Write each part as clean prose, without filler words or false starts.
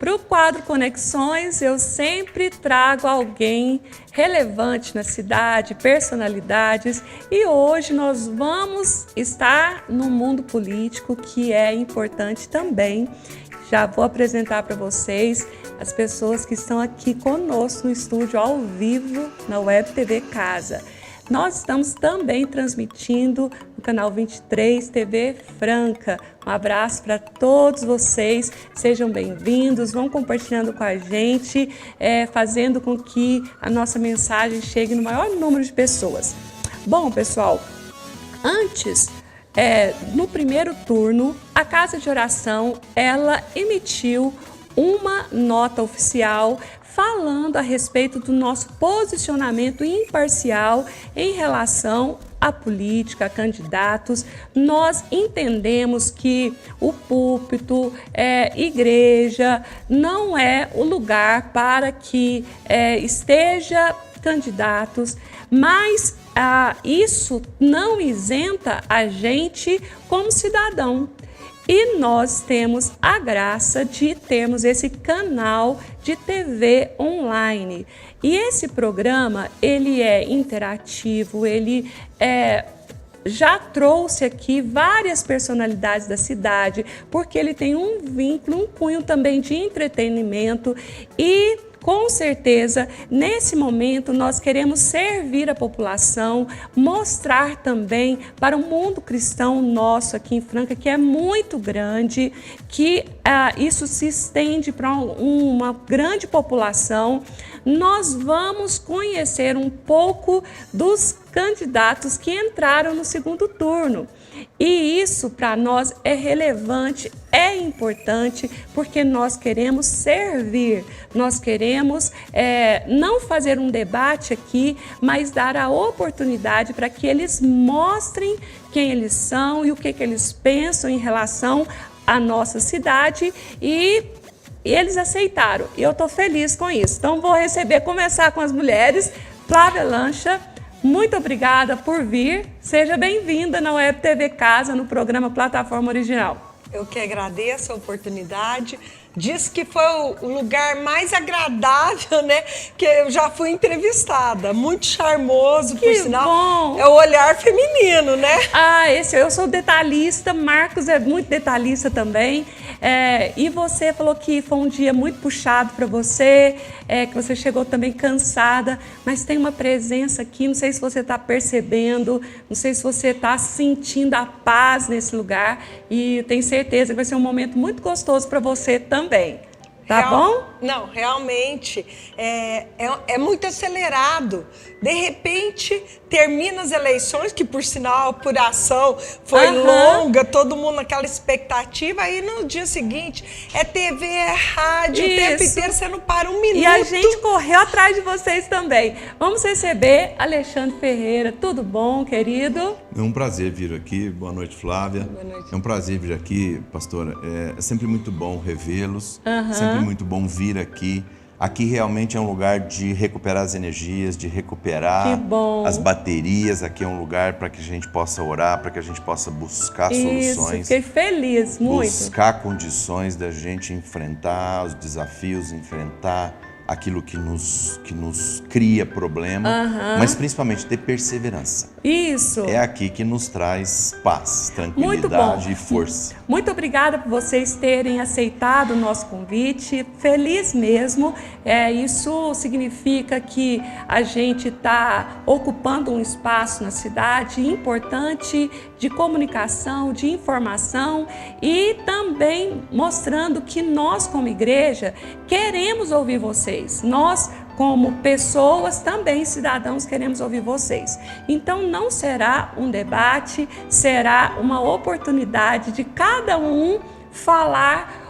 Para o quadro Conexões, eu sempre trago alguém relevante na cidade, personalidades, e hoje nós vamos estar no mundo político, que é importante também. Já vou apresentar para vocês as pessoas que estão aqui conosco no estúdio ao vivo na Web TV Casa. Nós estamos também transmitindo no canal 23 TV Franca. Um abraço para todos vocês, sejam bem-vindos, vão compartilhando com a gente, fazendo com que a nossa mensagem chegue no maior número de pessoas. Bom, pessoal, antes, no primeiro turno, a Casa de Oração, ela emitiu uma nota oficial falando a respeito do nosso posicionamento imparcial em relação à política, a candidatos. Nós entendemos que o púlpito, igreja, não é o lugar para que esteja candidatos, mas isso não isenta a gente como cidadão. E nós temos a graça de termos esse canal de TV online. E esse programa, ele é interativo, ele já trouxe aqui várias personalidades da cidade, porque ele tem um vínculo, um cunho também de entretenimento e com certeza, nesse momento, nós queremos servir a população, mostrar também para o mundo cristão nosso aqui em Franca, que é muito grande, que isso se estende para uma grande população. Nós vamos conhecer um pouco dos candidatos que entraram no segundo turno. E isso para nós é relevante, é importante, porque nós queremos servir, nós queremos não fazer um debate aqui, mas dar a oportunidade para que eles mostrem quem eles são e o que eles pensam em relação à nossa cidade e eles aceitaram. E eu estou feliz com isso. Então vou começar com as mulheres. Flávia Lancha, muito obrigada por vir. Seja bem-vinda na Web TV Casa, no programa Plataforma Original. Eu que agradeço a oportunidade. Diz que foi o lugar mais agradável, né? Que eu já fui entrevistada. Muito charmoso, por sinal. Bom. É o olhar feminino, né? Eu sou detalhista, Marcos é muito detalhista também. E você falou que foi um dia muito puxado para você, que você chegou também cansada, mas tem uma presença aqui, não sei se você está percebendo, não sei se você está sentindo a paz nesse lugar, e tenho certeza que vai ser um momento muito gostoso para você também. Tá bom? Não, realmente é muito acelerado. De repente, termina as eleições, que por sinal a apuração foi longa, todo mundo naquela expectativa, aí no dia seguinte é TV, é rádio, o tempo inteiro, você não para um minuto. E a gente correu atrás de vocês também. Vamos receber Alexandre Ferreira. Tudo bom, querido? É um prazer vir aqui. Boa noite, Flávia. Boa noite. É um prazer vir aqui, pastora. É sempre muito bom revê-los, sempre muito bom vir aqui. Aqui realmente é um lugar de recuperar as energias, de recuperar as baterias. Aqui é um lugar para que a gente possa orar, para que a gente possa buscar soluções. Fiquei feliz, muito. Buscar condições da gente enfrentar os desafios, enfrentar aquilo que nos cria problema, mas principalmente ter perseverança. Isso. É aqui que nos traz paz, tranquilidade e força. Muito obrigada por vocês terem aceitado o nosso convite. Feliz mesmo. Isso significa que a gente está ocupando um espaço na cidade importante de comunicação, de informação e também mostrando que nós, como igreja, queremos ouvir vocês. Nós, como pessoas, também cidadãos, queremos ouvir vocês. Então não será um debate, será uma oportunidade de cada um falar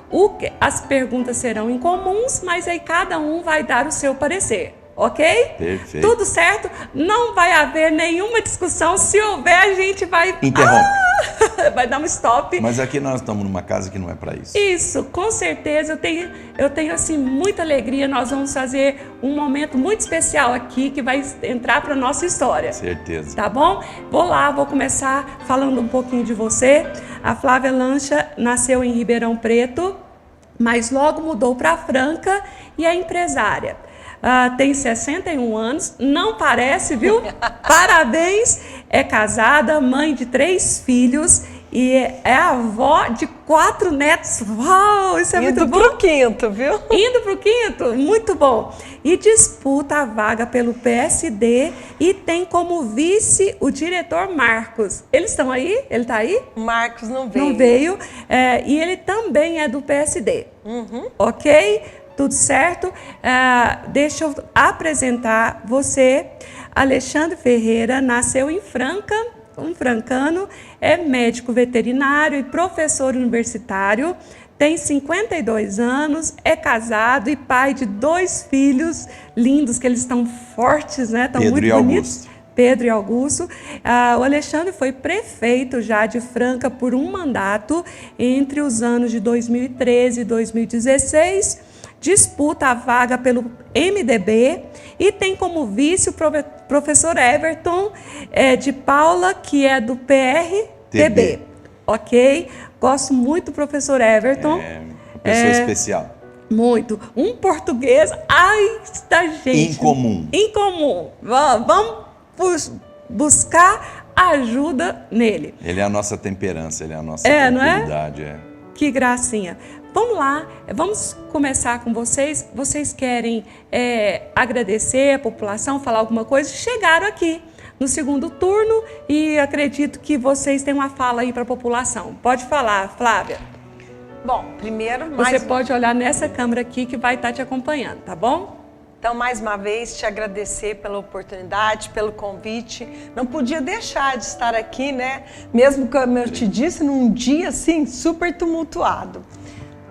as perguntas serão incomuns, mas aí cada um vai dar o seu parecer. Ok? Perfeito. Tudo certo? Não vai haver nenhuma discussão. Se houver, a gente vai... Interrompe. Vai dar um stop. Mas aqui nós estamos numa casa que não é para isso. Isso, com certeza. Eu tenho assim, muita alegria. Nós vamos fazer um momento muito especial aqui que vai entrar para a nossa história. Certeza. Tá bom? Vou começar falando um pouquinho de você. A Flávia Lancha nasceu em Ribeirão Preto, mas logo mudou para Franca e é empresária. Tem 61 anos, não parece, viu? Parabéns! É casada, mãe de 3 filhos e é avó de 4 netos. Uau, isso é muito bom! Indo pro quinto, viu? Indo pro quinto, muito bom. E disputa a vaga pelo PSD e tem como vice o diretor Marcos. Eles estão aí? Ele está aí? Marcos não veio. Não veio. E ele também é do PSD. Ok? Tudo certo? Deixa eu apresentar você. Alexandre Ferreira nasceu em Franca, um francano, é médico veterinário e professor universitário, tem 52 anos, é casado e pai de 2 filhos lindos, que eles estão fortes, né? Estão muito bonitos. Pedro e Augusto. O Alexandre foi prefeito já de Franca por um mandato entre os anos de 2013 e 2016. Disputa a vaga pelo MDB e tem como vice o professor Everton de Paula, que é do PRTB. Ok? Gosto muito do professor Everton. É uma pessoa especial. Muito. Um português, da gente. Incomum. Incomum. Vamos buscar ajuda nele. Ele é a nossa temperança, ele é a nossa tranquilidade. Não é? Que gracinha. Vamos lá, vamos começar com vocês. Vocês querem agradecer a população, falar alguma coisa? Chegaram aqui no segundo turno e acredito que vocês têm uma fala aí para a população. Pode falar, Flávia. Bom, primeiro... Você pode olhar nessa câmera aqui que vai estar te acompanhando, tá bom? Então, mais uma vez, te agradecer pela oportunidade, pelo convite. Não podia deixar de estar aqui, né? Mesmo como eu te disse, num dia, assim, super tumultuado.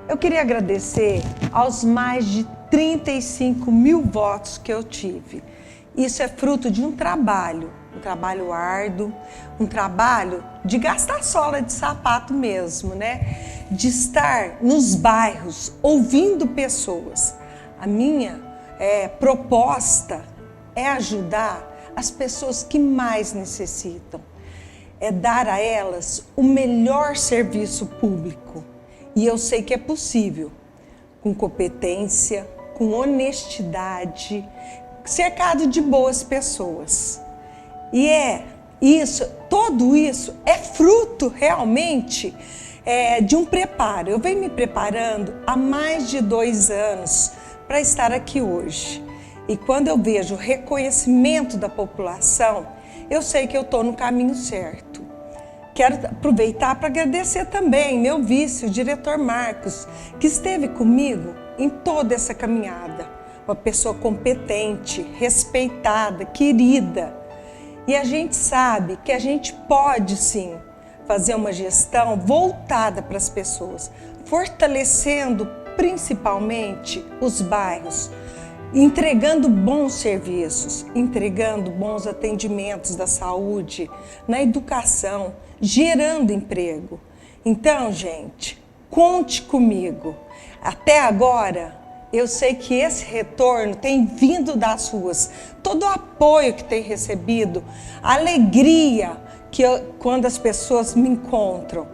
Eu queria agradecer aos mais de 35 mil votos que eu tive. Isso é fruto de um trabalho árduo, um trabalho de gastar sola de sapato mesmo, né? De estar nos bairros, ouvindo pessoas. A minha proposta é ajudar as pessoas que mais necessitam. É dar a elas o melhor serviço público. E eu sei que é possível, com competência, com honestidade, cercado de boas pessoas. E tudo isso é fruto realmente de um preparo. Eu venho me preparando há mais de 2 anos para estar aqui hoje. E quando eu vejo o reconhecimento da população, eu sei que eu estou no caminho certo. Quero aproveitar para agradecer também meu vice, o diretor Marcos, que esteve comigo em toda essa caminhada. Uma pessoa competente, respeitada, querida. E a gente sabe que a gente pode sim fazer uma gestão voltada para as pessoas, fortalecendo principalmente os bairros, entregando bons serviços, entregando bons atendimentos da saúde, na educação, gerando emprego. Então, gente, conte comigo. Até agora, eu sei que esse retorno tem vindo das ruas. Todo o apoio que tem recebido, a alegria quando as pessoas me encontram.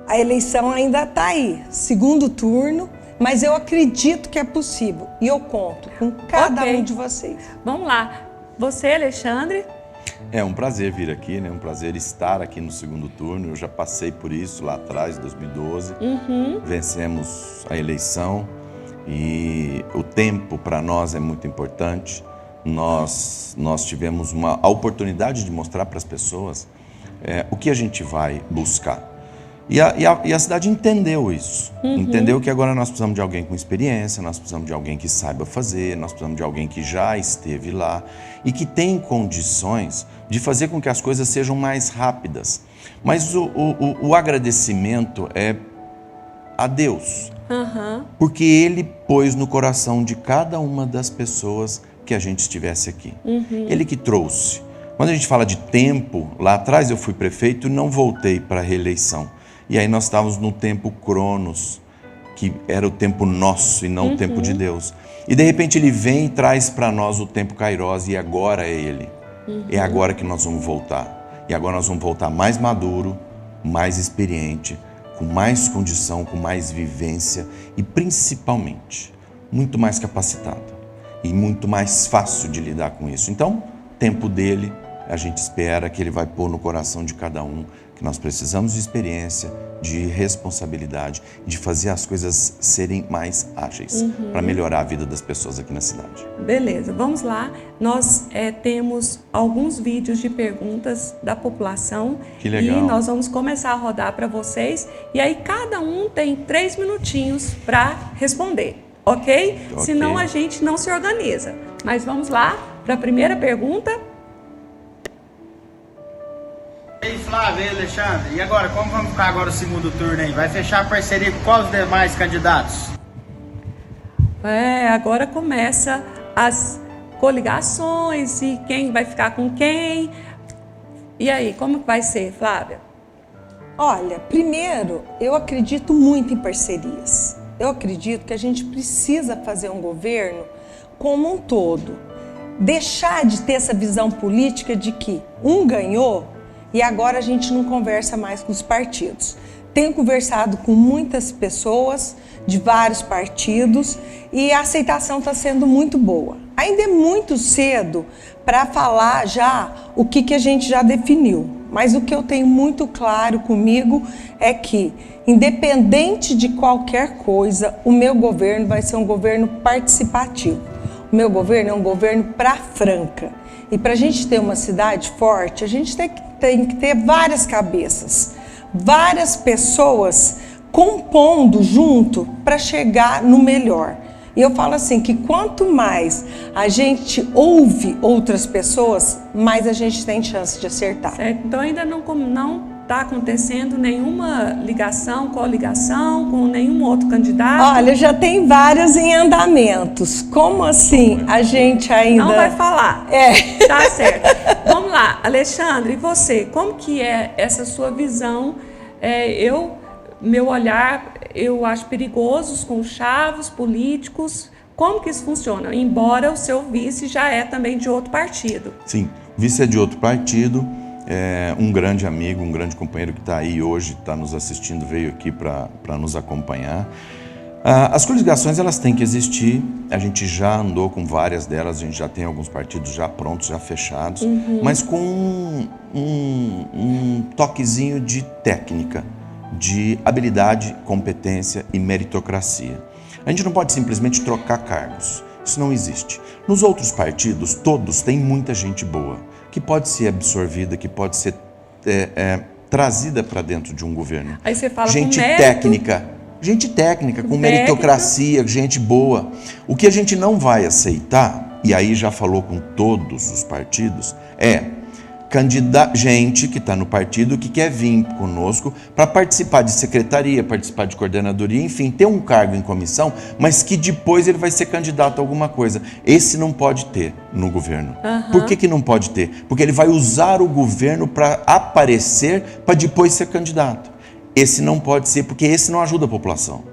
A eleição ainda está aí, segundo turno, mas eu acredito que é possível e eu conto com cada um de vocês. Vamos lá. Você, Alexandre? É um prazer vir aqui, né? Um prazer estar aqui no segundo turno. Eu já passei por isso lá atrás, em 2012. Vencemos a eleição e o tempo para nós é muito importante. Nós tivemos a oportunidade de mostrar para as pessoas o que a gente vai buscar. E a cidade entendeu isso, entendeu que agora nós precisamos de alguém com experiência, nós precisamos de alguém que saiba fazer, nós precisamos de alguém que já esteve lá e que tem condições de fazer com que as coisas sejam mais rápidas. Mas o agradecimento é a Deus, porque Ele pôs no coração de cada uma das pessoas que a gente estivesse aqui. Ele que trouxe. Quando a gente fala de tempo, lá atrás eu fui prefeito e não voltei para a reeleição. E aí nós estávamos no tempo Cronos, que era o tempo nosso e não o tempo de Deus. E de repente Ele vem e traz para nós o tempo Kairos e agora é Ele. É agora que nós vamos voltar. E agora nós vamos voltar mais maduro, mais experiente, com mais condição, com mais vivência e principalmente muito mais capacitado e muito mais fácil de lidar com isso. Então, tempo dele, a gente espera que ele vai pôr no coração de cada um que nós precisamos de experiência, de responsabilidade, de fazer as coisas serem mais ágeis para melhorar a vida das pessoas aqui na cidade. Beleza, vamos lá. Nós temos alguns vídeos de perguntas da população. Que legal. E nós vamos começar a rodar para vocês. E aí cada um tem 3 minutinhos para responder, ok? Senão a gente não se organiza. Mas vamos lá para a primeira pergunta. E aí, Flávio, e aí, Alexandre, e agora, como vamos ficar agora o segundo turno aí? Vai fechar a parceria com quais os demais candidatos? Agora começa as coligações e quem vai ficar com quem. E aí, como vai ser, Flávia? Olha, primeiro, eu acredito muito em parcerias. Eu acredito que a gente precisa fazer um governo como um todo. Deixar de ter essa visão política de que um ganhou e agora a gente não conversa mais com os partidos. Tenho conversado com muitas pessoas de vários partidos e a aceitação está sendo muito boa. Ainda é muito cedo para falar já o que a gente já definiu, mas o que eu tenho muito claro comigo é que, independente de qualquer coisa, o meu governo vai ser um governo participativo. O meu governo é um governo para Franca. E para a gente ter uma cidade forte, a gente tem que ter várias cabeças, várias pessoas compondo junto para chegar no melhor. E eu falo assim, que quanto mais a gente ouve outras pessoas, mais a gente tem chance de acertar. Certo. Então ainda não está acontecendo nenhuma ligação, coligação com nenhum outro candidato? Olha, já tem várias em andamentos. Como assim a gente ainda... Não vai falar. Tá certo. Vamos lá, Alexandre, e você? Como que é essa sua visão? Meu olhar, eu acho perigoso os conchavos políticos. Como que isso funciona? Embora o seu vice já é também de outro partido. Sim, o vice é de outro partido. Um grande amigo, um grande companheiro que está aí hoje, está nos assistindo, veio aqui para nos acompanhar. As coligações, elas têm que existir, a gente já andou com várias delas, a gente já tem alguns partidos já prontos, já fechados, mas com um toquezinho de técnica, de habilidade, competência e meritocracia. A gente não pode simplesmente trocar cargos, isso não existe. Nos outros partidos, todos têm muita gente boa, que pode ser absorvida, que pode ser trazida para dentro de um governo. Aí você fala gente com gente técnica, com meritocracia, gente boa. O que a gente não vai aceitar, e aí já falou com todos os partidos, gente que está no partido que quer vir conosco para participar de secretaria, participar de coordenadoria, enfim, ter um cargo em comissão, mas que depois ele vai ser candidato a alguma coisa. Esse não pode ter no governo. Por que não pode ter? Porque ele vai usar o governo para aparecer, para depois ser candidato. Esse não pode ser, porque esse não ajuda a população.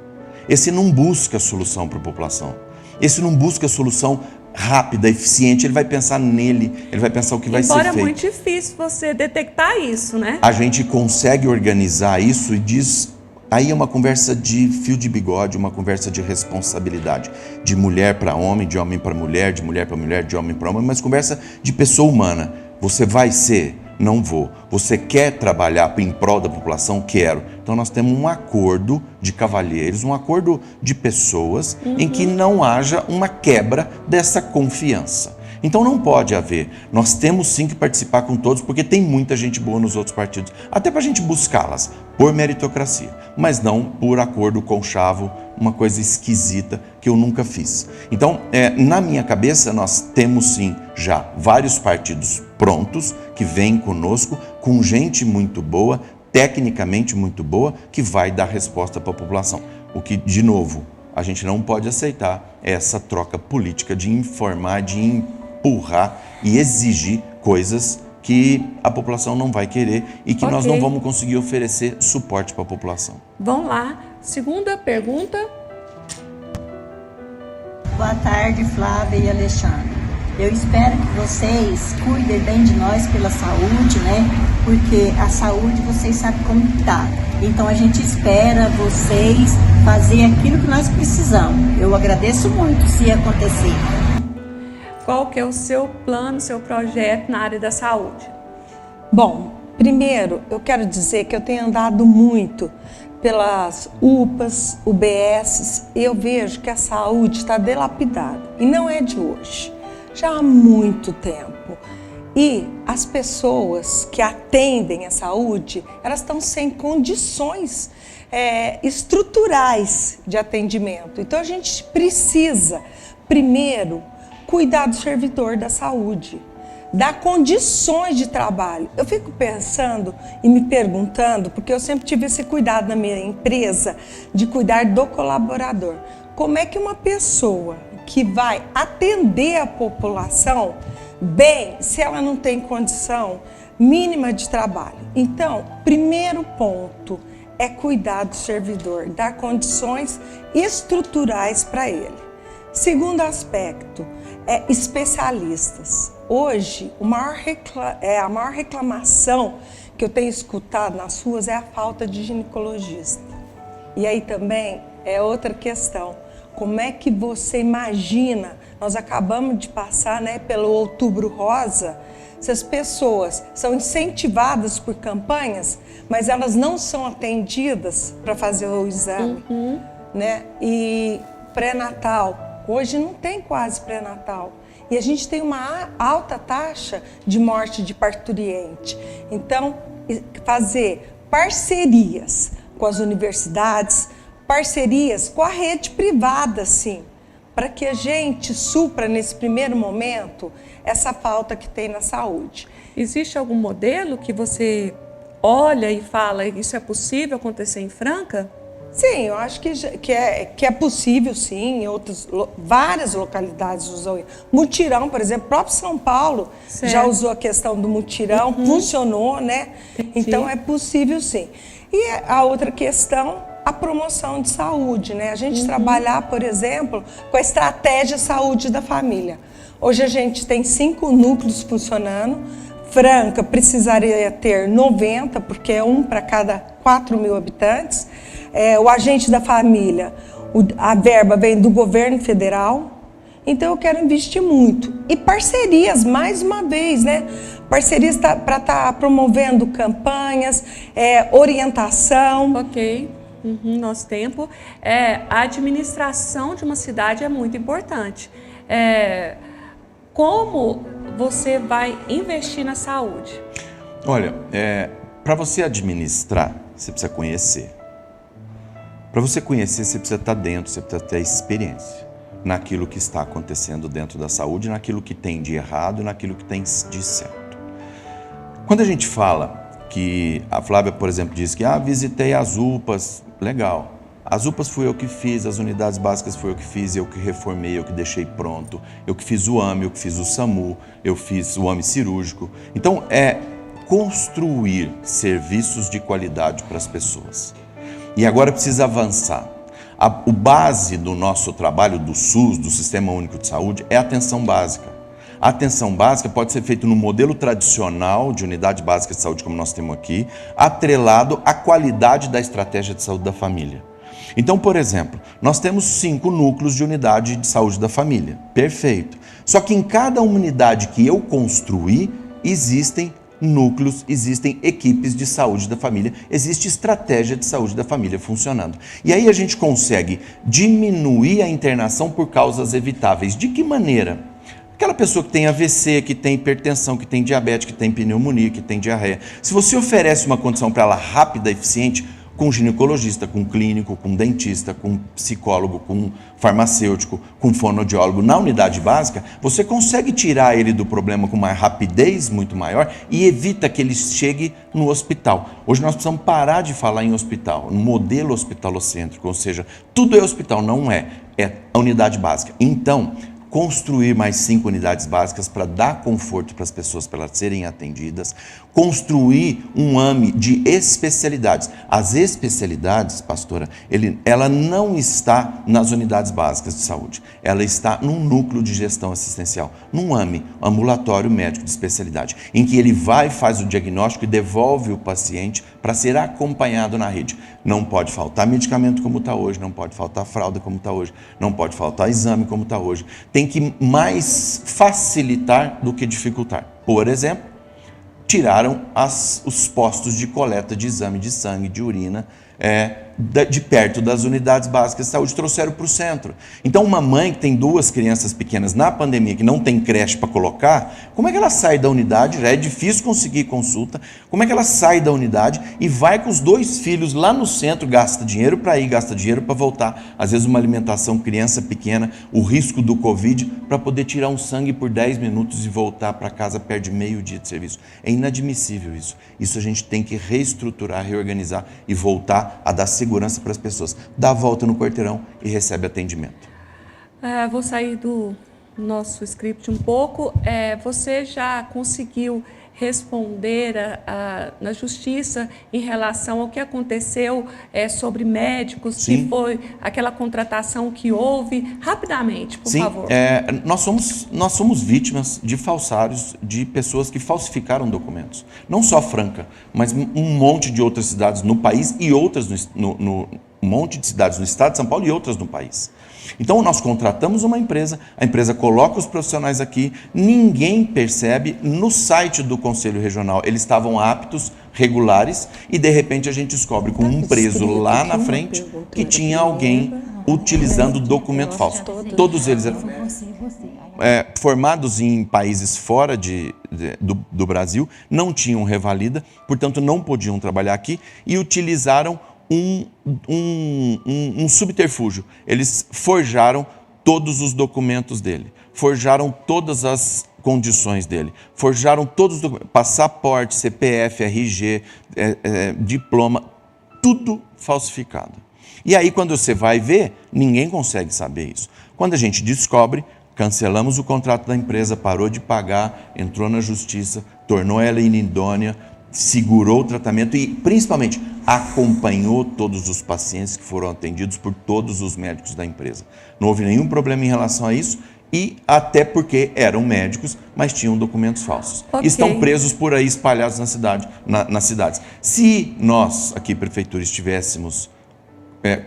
Esse não busca solução para a população. Esse não busca solução rápida, eficiente, ele vai pensar nele, ele vai pensar o que vai ser feito. Embora é muito difícil você detectar isso, né? A gente consegue organizar isso e diz... Aí é uma conversa de fio de bigode, uma conversa de responsabilidade. De mulher para homem, de homem para mulher, de mulher para mulher, de homem para homem, mas conversa de pessoa humana. Você vai ser? Não vou. Você quer trabalhar em prol da população? Quero. Então nós temos um acordo de cavalheiros, um acordo de pessoas em que não haja uma quebra dessa confiança. Então não pode haver. Nós temos sim que participar com todos, porque tem muita gente boa nos outros partidos. Até para a gente buscá-las, por meritocracia. Mas não por acordo conchavo, uma coisa esquisita que eu nunca fiz. Então, na minha cabeça, nós temos sim já vários partidos prontos, que vêm conosco, com gente muito boa, tecnicamente muito boa, que vai dar resposta para a população. O que, de novo, a gente não pode aceitar é essa troca política de informar, de empurrar e exigir coisas que a população não vai querer e que nós não vamos conseguir oferecer suporte para a população. Vamos lá. Segunda pergunta. Boa tarde, Flávia e Alexandre. Eu espero que vocês cuidem bem de nós pela saúde, né? Porque a saúde vocês sabem como tá. Então a gente espera vocês fazer aquilo que nós precisamos. Eu agradeço muito se acontecer. Qual que é o seu plano, seu projeto na área da saúde? Bom, primeiro eu quero dizer que eu tenho andado muito pelas UPAs, UBSs, e eu vejo que a saúde está dilapidada. E não é de hoje, já há muito tempo. E as pessoas que atendem a saúde, elas estão sem condições estruturais de atendimento. Então a gente precisa, primeiro, cuidar do servidor da saúde, dar condições de trabalho. Eu fico pensando e me perguntando, porque eu sempre tive esse cuidado na minha empresa, de cuidar do colaborador. Como é que uma pessoa que vai atender a população bem, se ela não tem condição mínima de trabalho? Então, primeiro ponto é cuidar do servidor, dar condições estruturais para ele. Segundo aspecto, especialistas. Hoje, a maior reclamação que eu tenho escutado nas ruas é a falta de ginecologista. E aí também é outra questão. Como é que você imagina, nós acabamos de passar, né, pelo Outubro Rosa, se as pessoas são incentivadas por campanhas, mas elas não são atendidas para fazer o exame, né? E pré-natal, hoje não tem quase pré-natal. E a gente tem uma alta taxa de morte de parturiente. Então, fazer parcerias com as universidades, parcerias com a rede privada, sim, para que a gente supra nesse primeiro momento essa falta que tem na saúde. Existe algum modelo que você olha e fala, isso é possível acontecer em Franca? Sim, eu acho que é possível, sim, em várias localidades usam. Mutirão, por exemplo, o próprio São Paulo já usou a questão do mutirão, funcionou, né? Entendi. Então é possível, sim. E a outra questão, a promoção de saúde, né? A gente trabalhar, por exemplo, com a estratégia saúde da família. Hoje a gente tem 5 núcleos funcionando. Franca precisaria ter 90, porque é um para cada 4.000 habitantes. O agente da família, a verba vem do governo federal, então eu quero investir muito. E parcerias, mais uma vez, né? Parcerias para estar promovendo campanhas, orientação. Ok, nosso tempo. A administração de uma cidade é muito importante. Como você vai investir na saúde? Olha, para você administrar, você precisa conhecer. Para você conhecer, você precisa estar dentro, você precisa ter experiência naquilo que está acontecendo dentro da saúde, naquilo que tem de errado e naquilo que tem de certo. Quando a gente fala que a Flávia, por exemplo, diz que visitei as UPAs, legal. As UPAs fui eu que fiz, as unidades básicas fui eu que fiz, eu que reformei, eu que deixei pronto, eu que fiz o AME, eu que fiz o SAMU, eu fiz o AME cirúrgico. Então, construir serviços de qualidade para as pessoas. E agora precisa avançar. O base do nosso trabalho do SUS, do Sistema Único de Saúde, é a atenção básica. A atenção básica pode ser feita no modelo tradicional de unidade básica de saúde, como nós temos aqui, atrelado à qualidade da estratégia de saúde da família. Então, por exemplo, nós temos 5 núcleos de unidade de saúde da família. Perfeito. Só que em cada unidade que eu construí, existem núcleos, existem equipes de saúde da família, existe estratégia de saúde da família funcionando. E aí a gente consegue diminuir a internação por causas evitáveis. De que maneira? Aquela pessoa que tem AVC, que tem hipertensão, que tem diabetes, que tem pneumonia, que tem diarreia. Se você oferece uma condição para ela rápida, eficiente, com ginecologista, com clínico, com dentista, com psicólogo, com farmacêutico, com fonoaudiólogo na unidade básica, você consegue tirar ele do problema com uma rapidez muito maior e evita que ele chegue no hospital. Hoje nós precisamos parar de falar em hospital, no modelo hospitalocêntrico, ou seja, tudo é hospital, não é a unidade básica. Então, construir mais 5 unidades básicas para dar conforto para as pessoas, para elas serem atendidas, construir um AME de especialidades. As especialidades, pastora, ela não está nas unidades básicas de saúde. Ela está num núcleo de gestão assistencial, num AME, ambulatório médico de especialidade, em que ele vai, faz o diagnóstico e devolve o paciente para ser acompanhado na rede. Não pode faltar medicamento como está hoje, não pode faltar fralda como está hoje, não pode faltar exame como está hoje. Tem que mais facilitar do que dificultar. Por exemplo, tiraram os postos de coleta de exame de sangue, de urina, de perto das unidades básicas de saúde, trouxeram para o centro. Então, uma mãe que tem 2 crianças pequenas na pandemia, que não tem creche para colocar, como é que ela sai da unidade? Já é difícil conseguir consulta. Como é que ela sai da unidade e vai com os 2 filhos lá no centro, gasta dinheiro para ir, gasta dinheiro para voltar, às vezes uma alimentação, criança pequena, o risco do Covid, para poder tirar um sangue por 10 minutos e voltar para casa, perde meio dia de serviço. É inadmissível isso. Isso a gente tem que reestruturar, reorganizar e voltar a dar segurança para as pessoas. Dá a volta no quarteirão e recebe atendimento. Vou sair do nosso script um pouco. Você já conseguiu responder na justiça em relação ao que aconteceu sobre médicos, Sim. que foi aquela contratação que houve? Rapidamente, por Sim, favor. nós somos vítimas de falsários, de pessoas que falsificaram documentos. Não só Franca, mas um monte de outras cidades no país e outras um monte de cidades no estado de São Paulo e outras no país. Então, nós contratamos uma empresa, a empresa coloca os profissionais aqui, ninguém percebe. No site do Conselho Regional, eles estavam aptos, regulares, e de repente a gente descobre com um preso lá na frente que tinha alguém utilizando documento falso. Todos eles eram formados em países fora do Brasil, não tinham revalida, portanto não podiam trabalhar aqui e utilizaram um subterfúgio. Eles forjaram todos os documentos dele, forjaram todas as condições dele, forjaram todos os documentos, passaporte, CPF, RG, diploma, tudo falsificado. E aí, quando você vai ver, ninguém consegue saber isso. Quando a gente descobre, cancelamos o contrato da empresa, parou de pagar, entrou na justiça, tornou ela inidônea, segurou o tratamento e, principalmente, acompanhou todos os pacientes que foram atendidos por todos os médicos da empresa. Não houve nenhum problema em relação a isso, e até porque eram médicos, mas tinham documentos falsos. Okay. Estão presos por aí, espalhados nas cidades. Se nós, aqui, prefeitura, estivéssemos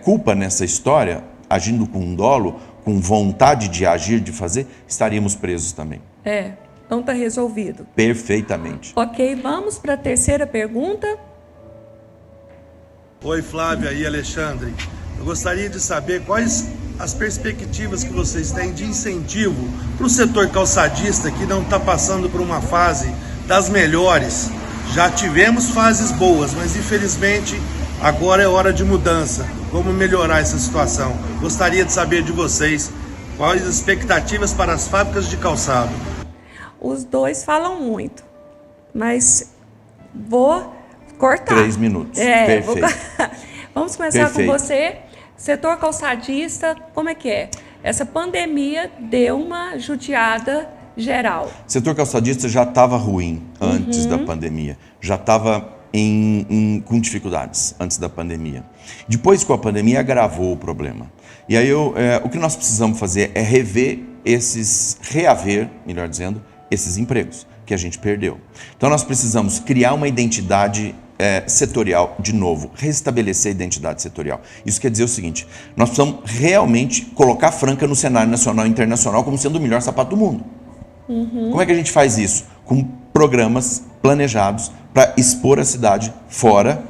culpa nessa história, agindo com dolo, com vontade de agir, de fazer, estaríamos presos também. Então está resolvido. Perfeitamente. Ok, vamos para a terceira pergunta. Oi, Flávia e Alexandre. Eu gostaria de saber quais as perspectivas que vocês têm de incentivo para o setor calçadista, que não está passando por uma fase das melhores. Já tivemos fases boas, mas infelizmente agora é hora de mudança. Como melhorar essa situação? Gostaria de saber de vocês quais as expectativas para as fábricas de calçado. Os dois falam muito, mas vou cortar. 3 minutos. Perfeito. Vamos começar Perfeito. com você. Setor calçadista, como é que é? Essa pandemia deu uma judiada geral. O setor calçadista já estava ruim antes da pandemia. Já estava com dificuldades antes da pandemia. Depois, com a pandemia, agravou o problema. E aí, o que nós precisamos fazer é reaver, melhor dizendo, esses empregos que a gente perdeu. Então, nós precisamos criar uma identidade setorial de novo, restabelecer a identidade setorial. Isso quer dizer o seguinte: nós precisamos realmente colocar Franca no cenário nacional e internacional como sendo o melhor sapato do mundo. Como é que a gente faz isso? Com programas planejados para expor a cidade fora,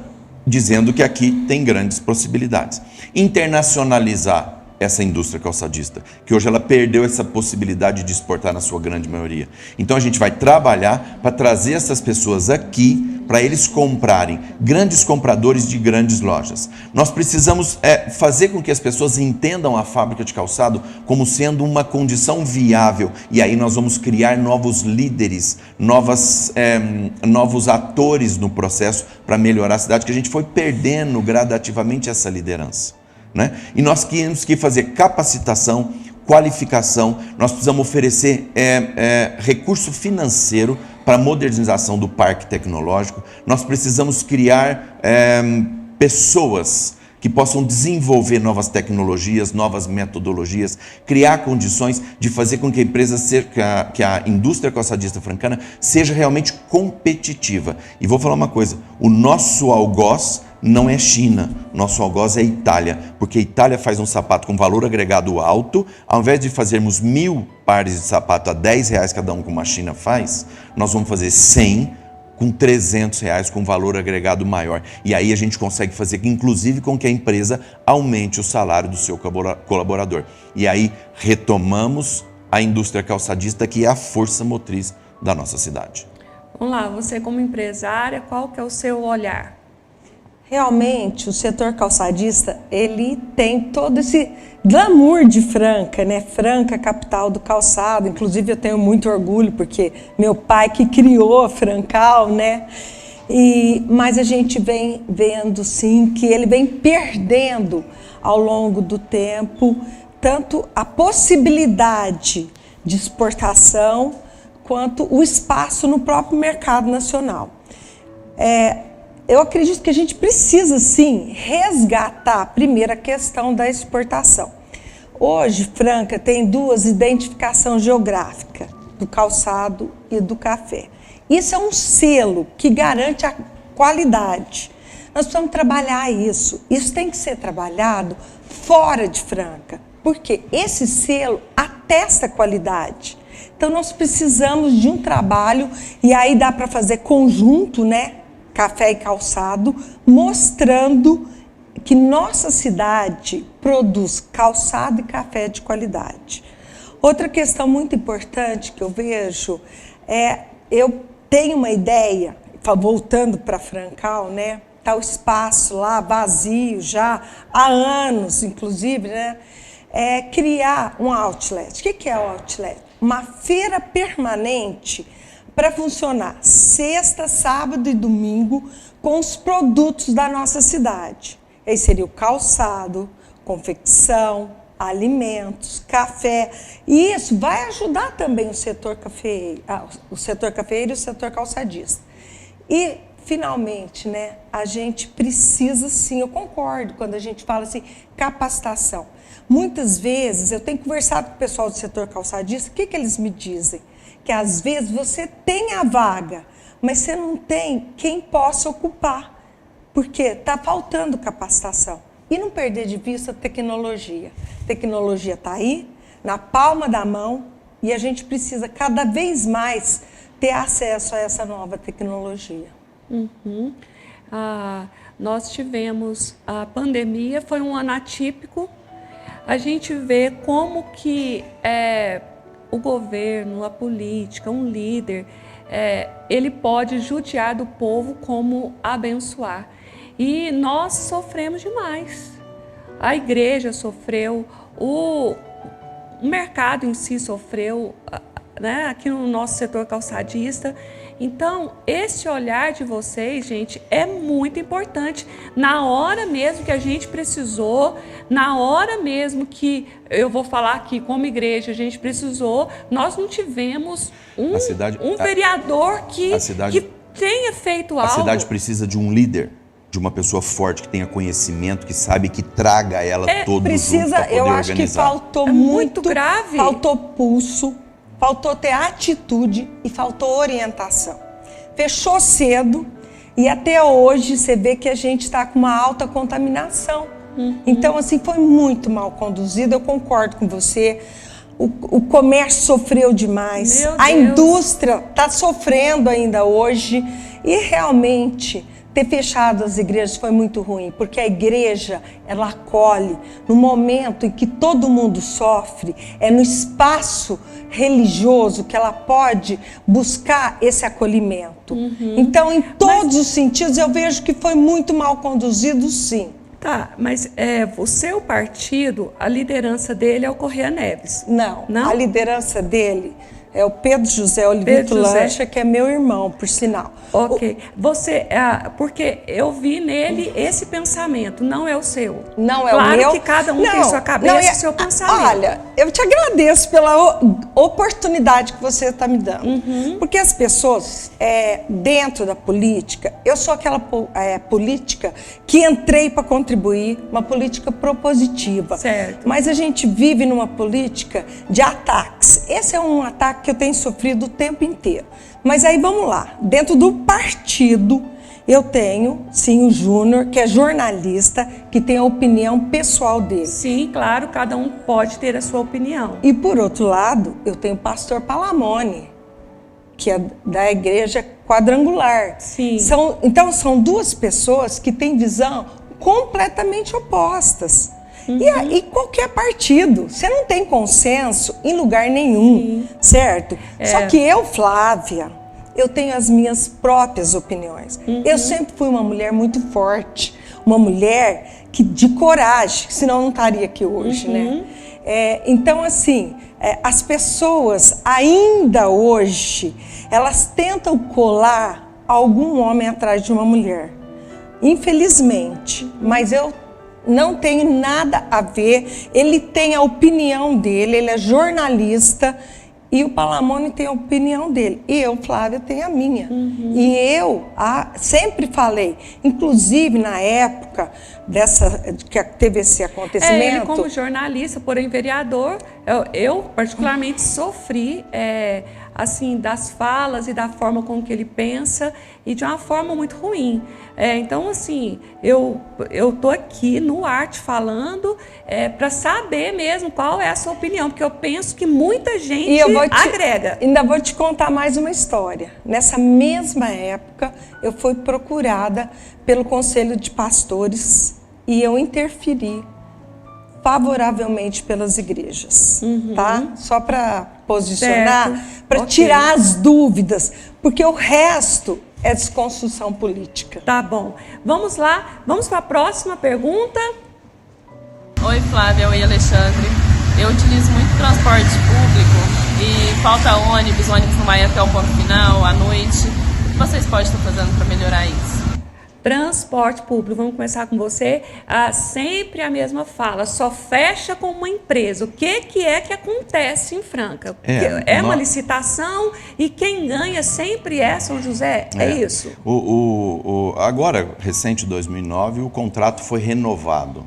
dizendo que aqui tem grandes possibilidades. Internacionalizar essa indústria calçadista, que hoje ela perdeu essa possibilidade de exportar na sua grande maioria. Então a gente vai trabalhar para trazer essas pessoas aqui, para eles comprarem, grandes compradores de grandes lojas. Nós precisamos fazer com que as pessoas entendam a fábrica de calçado como sendo uma condição viável, e aí nós vamos criar novos líderes, novos atores no processo para melhorar a cidade, que a gente foi perdendo gradativamente essa liderança. Né? E nós temos que fazer capacitação, qualificação, nós precisamos oferecer recurso financeiro para a modernização do parque tecnológico, nós precisamos criar pessoas que possam desenvolver novas tecnologias, novas metodologias, criar condições de fazer com que a empresa, que a indústria calçadista francana seja realmente competitiva. E vou falar uma coisa, o nosso algoz não é China, nosso algoz é Itália, porque a Itália faz um sapato com valor agregado alto, ao invés de fazermos 1000 pares de sapato a R$10 cada um, como a China faz, nós vamos fazer 100 com R$300 com valor agregado maior. E aí a gente consegue fazer, inclusive, com que a empresa aumente o salário do seu colaborador. E aí retomamos a indústria calçadista, que é a força motriz da nossa cidade. Vamos lá, você como empresária, qual que é o seu olhar? Realmente, o setor calçadista, ele tem todo esse glamour de Franca, né? Franca, capital do calçado. Inclusive, eu tenho muito orgulho, porque meu pai que criou a Francal, né? Mas a gente vem vendo, sim, que ele vem perdendo ao longo do tempo tanto a possibilidade de exportação quanto o espaço no próprio mercado nacional. Eu acredito que a gente precisa, sim, resgatar a primeira questão da exportação. Hoje, Franca tem 2 identificações geográficas, do calçado e do café. Isso é um selo que garante a qualidade. Nós precisamos trabalhar isso. Isso tem que ser trabalhado fora de Franca, porque esse selo atesta a qualidade. Então, nós precisamos de um trabalho, e aí dá para fazer conjunto, né? Café e calçado, mostrando que nossa cidade produz calçado e café de qualidade. Outra questão muito importante que eu vejo eu tenho uma ideia, voltando para Francal, né? Tá o espaço lá vazio já há anos, inclusive, né? Criar um outlet. O que é o outlet? Uma feira permanente para funcionar sexta, sábado e domingo com os produtos da nossa cidade. Aí seria o calçado, confecção, alimentos, café. E isso vai ajudar também o setor cafeeiro e o setor calçadista. E, finalmente, né, a gente precisa, sim, eu concordo quando a gente fala assim, capacitação. Muitas vezes eu tenho conversado com o pessoal do setor calçadista, o que eles me dizem? Que às vezes você tem a vaga, mas você não tem quem possa ocupar, porque está faltando capacitação. E não perder de vista a tecnologia. A tecnologia está aí, na palma da mão, e a gente precisa cada vez mais ter acesso a essa nova tecnologia. Uhum. Nós tivemos a pandemia, foi um ano atípico. A gente vê como que o governo, a política, um líder, ele pode judiar do povo como abençoar. E nós sofremos demais. A igreja sofreu, o mercado em si sofreu, né, aqui no nosso setor calçadista. Então, esse olhar de vocês, gente, é muito importante. Na hora mesmo que a gente precisou, na hora mesmo que, eu vou falar aqui como igreja, a gente precisou, nós não tivemos um vereador que tenha feito algo. A cidade precisa de um líder, de uma pessoa forte, que tenha conhecimento, que sabe, que traga ela todo junto para poder eu organizar. acho que faltou muito grave. Faltou pulso, faltou ter atitude e faltou orientação. Fechou cedo e até hoje você vê que a gente está com uma alta contaminação. Então, assim, foi muito mal conduzido, eu concordo com você. O comércio sofreu demais, a indústria está sofrendo ainda hoje e realmente ter fechado as igrejas foi muito ruim, porque a igreja, ela acolhe no momento em que todo mundo sofre, é no espaço religioso que ela pode buscar esse acolhimento. Então, em todos os sentidos, eu vejo que foi muito mal conduzido, sim. Tá, mas o seu partido, a liderança dele é o Correia Neves? Não, a liderança dele É o Pedro José Olivito Lancha, que é meu irmão, por sinal. Ok. Você, porque eu vi nele esse pensamento, não é o seu. Não é claro o meu. Claro que cada um tem sua cabeça e seu pensamento. Olha, eu te agradeço pela oportunidade que você está me dando. Porque as pessoas, dentro da política, eu sou aquela política que entrei para contribuir, uma política propositiva. Certo. Mas a gente vive numa política de ataques. Esse é um ataque que eu tenho sofrido o tempo inteiro. Mas aí vamos lá, dentro do partido eu tenho, sim, o Júnior, que é jornalista, que tem a opinião pessoal dele. Sim, claro, cada um pode ter a sua opinião. E por outro lado, eu tenho o pastor Palamone, que é da igreja quadrangular. Sim. Então são duas pessoas que têm visão completamente opostas. E aí qualquer partido, você não tem consenso em lugar nenhum, certo? Só que eu, Flávia, eu tenho as minhas próprias opiniões. Eu sempre fui uma mulher muito forte, uma mulher de coragem, senão eu não estaria aqui hoje, né? Então, assim, as pessoas ainda hoje, elas tentam colar algum homem atrás de uma mulher. Infelizmente, mas eu não tenho nada a ver, ele tem a opinião dele, ele é jornalista e o Palamone tem a opinião dele. E eu, Flávia, tenho a minha. E eu sempre falei, inclusive na época que teve esse acontecimento... Ele como jornalista, porém vereador, eu particularmente sofri... assim, das falas e da forma com que ele pensa e de uma forma muito ruim. Então, assim, eu tô aqui no Arte falando para saber mesmo qual é a sua opinião, porque eu penso que muita gente agrega. Ainda vou te contar mais uma história. Nessa mesma época, eu fui procurada pelo Conselho de Pastores e eu interferi favoravelmente pelas igrejas, tá? Só para posicionar, para tirar as dúvidas, porque o resto é desconstrução política. Tá bom. Vamos lá, vamos para a próxima pergunta. Oi, Flávia, oi, Alexandre. Eu utilizo muito transporte público e falta ônibus não vai até o ponto final, à noite. O que vocês podem estar fazendo para melhorar isso? Transporte público, vamos começar com você. Sempre a mesma fala, só fecha com uma empresa. O que é que acontece em Franca? Uma licitação e quem ganha sempre é São José, é isso? Agora, recente 2009, o contrato foi renovado,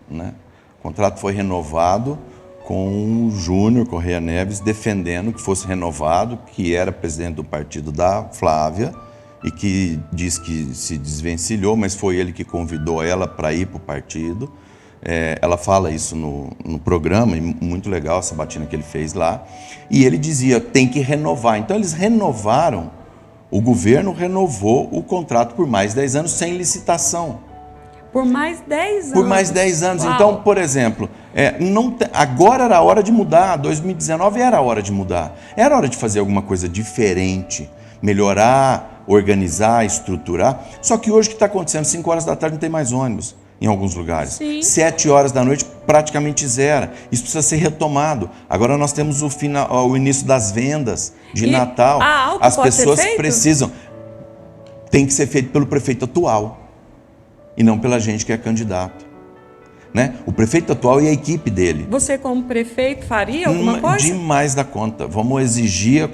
né? O contrato foi renovado com o Júnior Correia Neves defendendo que fosse renovado, que era presidente do partido da Flávia, e que diz que se desvencilhou, mas foi ele que convidou ela para ir para o partido. Ela fala isso no programa, e muito legal essa batina que ele fez lá. E ele dizia, tem que renovar. Então eles renovaram, o governo renovou o contrato por mais 10 anos sem licitação. Por mais 10 anos? Por mais 10 anos. Uau. Então, por exemplo, agora era a hora de mudar, 2019 era a hora de mudar. Era hora de fazer alguma coisa diferente, melhorar, organizar, estruturar. Só que hoje o que está acontecendo? 5 horas da tarde não tem mais ônibus em alguns lugares. Sim. 7 horas da noite praticamente zero. Isso precisa ser retomado. Agora nós temos o início das vendas de Natal. As pessoas precisam. Tem que ser feito pelo prefeito atual e não pela gente que é candidato. Né? O prefeito atual e a equipe dele. Você como prefeito faria alguma coisa? Demais da conta. Vamos exigir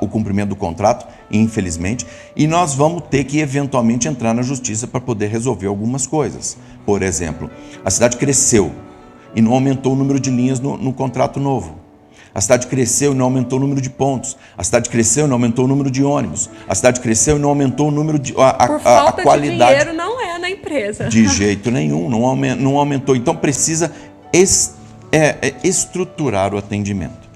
o cumprimento do contrato, infelizmente, e nós vamos ter que eventualmente entrar na justiça para poder resolver algumas coisas. Por exemplo, a cidade cresceu e não aumentou o número de linhas no contrato novo. A cidade cresceu e não aumentou o número de pontos. A cidade cresceu e não aumentou o número de ônibus. A cidade cresceu e não aumentou o número de Por falta qualidade. De dinheiro não é na empresa. De jeito nenhum, não aumentou. Então precisa estruturar o atendimento,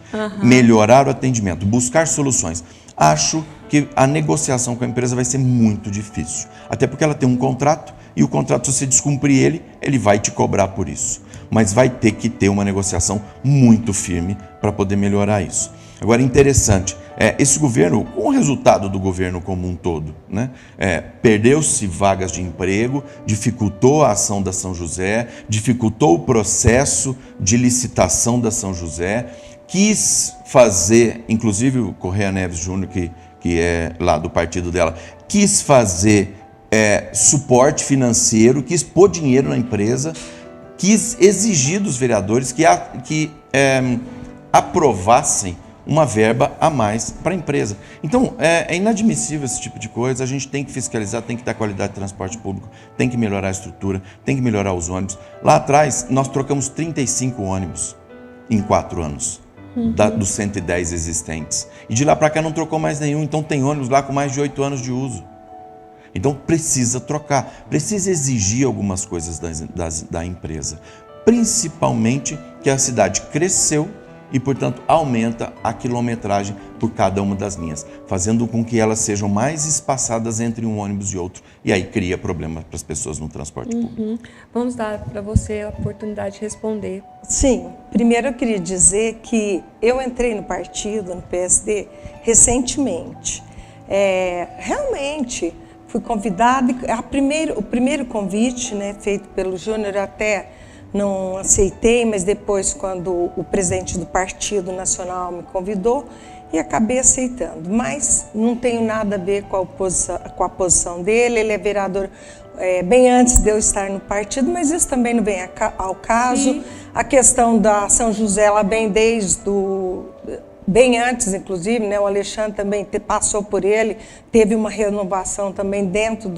melhorar o atendimento, buscar soluções. Acho que a negociação com a empresa vai ser muito difícil. Até porque ela tem um contrato e o contrato, se você descumprir ele vai te cobrar por isso. Mas vai ter que ter uma negociação muito firme para poder melhorar isso. Agora, interessante, esse governo, o resultado do governo como um todo, né? Perdeu-se vagas de emprego, dificultou a ação da São José, dificultou o processo de licitação da São José, quis fazer, inclusive o Correia Neves Júnior, que é lá do partido dela, quis fazer suporte financeiro, quis pôr dinheiro na empresa, quis exigir dos vereadores que aprovassem uma verba a mais para a empresa. Então, é inadmissível esse tipo de coisa. A gente tem que fiscalizar, tem que dar qualidade de transporte público, tem que melhorar a estrutura, tem que melhorar os ônibus. Lá atrás, nós trocamos 35 ônibus em 4 anos, dos 110 existentes. E de lá para cá não trocou mais nenhum, então tem ônibus lá com mais de 8 anos de uso. Então, precisa trocar, precisa exigir algumas coisas da empresa. Principalmente que a cidade cresceu e, portanto, aumenta a quilometragem por cada uma das linhas, fazendo com que elas sejam mais espaçadas entre um ônibus e outro, e aí cria problema para as pessoas no transporte público. Vamos dar para você a oportunidade de responder. Sim, primeiro eu queria dizer que eu entrei no partido, no PSD, recentemente. Realmente fui convidada, o primeiro convite, né, feito pelo Júnior, até não aceitei, mas depois, quando o presidente do Partido Nacional me convidou, e acabei aceitando. Mas não tenho nada a ver com a posição dele. Ele é vereador bem antes de eu estar no partido, mas isso também não vem ao caso. Sim. A questão da São José, ela vem bem antes, inclusive, né? O Alexandre também passou por ele, teve uma renovação também dentro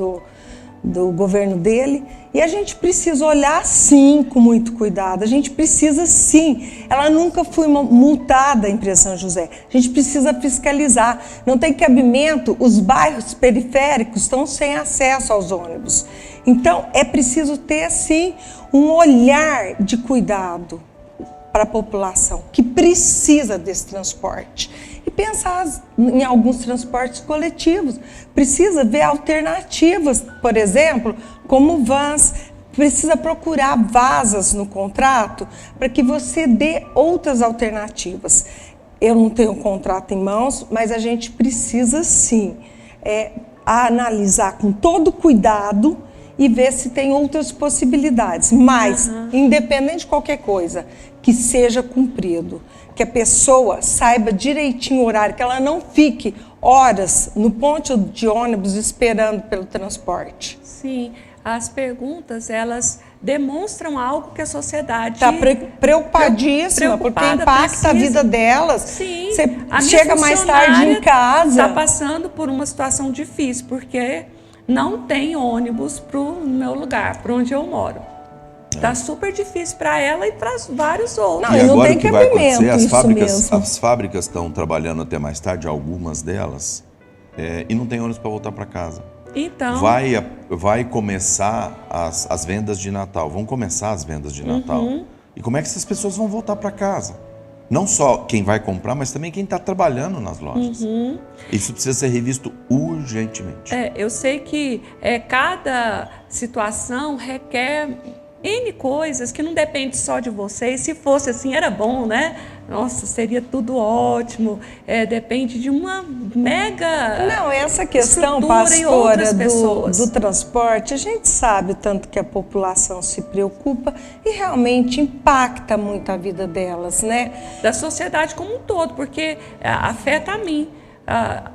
do governo dele, e a gente precisa olhar sim com muito cuidado, a gente precisa sim, ela nunca foi multada, a empresa São José, a gente precisa fiscalizar, não tem cabimento, os bairros periféricos estão sem acesso aos ônibus, então é preciso ter sim um olhar de cuidado para a população que precisa desse transporte. E pensar em alguns transportes coletivos. Precisa ver alternativas, por exemplo, como vans. Precisa procurar vasas no contrato para que você dê outras alternativas. Eu não tenho um contrato em mãos, mas a gente precisa sim analisar com todo cuidado e ver se tem outras possibilidades. Mas, independente de qualquer coisa, que seja cumprido, que a pessoa saiba direitinho o horário, que ela não fique horas no ponto de ônibus esperando pelo transporte. Sim, as perguntas, elas demonstram algo que a sociedade está preocupadíssima, porque impacta a vida delas. Sim, você chega mais tarde em casa. Está passando por uma situação difícil, porque não tem ônibus para o meu lugar, para onde eu moro. Está super difícil para ela e para vários outros. E agora o que vai acontecer? As fábricas estão trabalhando até mais tarde, algumas delas, e não tem ônibus para voltar para casa. Então, vai começar as vendas de Natal. Vão começar as vendas de Natal. E como é que essas pessoas vão voltar para casa? Não só quem vai comprar, mas também quem está trabalhando nas lojas. Isso precisa ser revisto urgentemente. Eu sei que cada situação requer N coisas que não depende só de você. E se fosse assim, era bom, né? Nossa, seria tudo ótimo. Depende de uma mega Não, essa questão, pastora, do transporte, a gente sabe o tanto que a população se preocupa e realmente impacta muito a vida delas, né? Da sociedade como um todo, porque afeta a mim,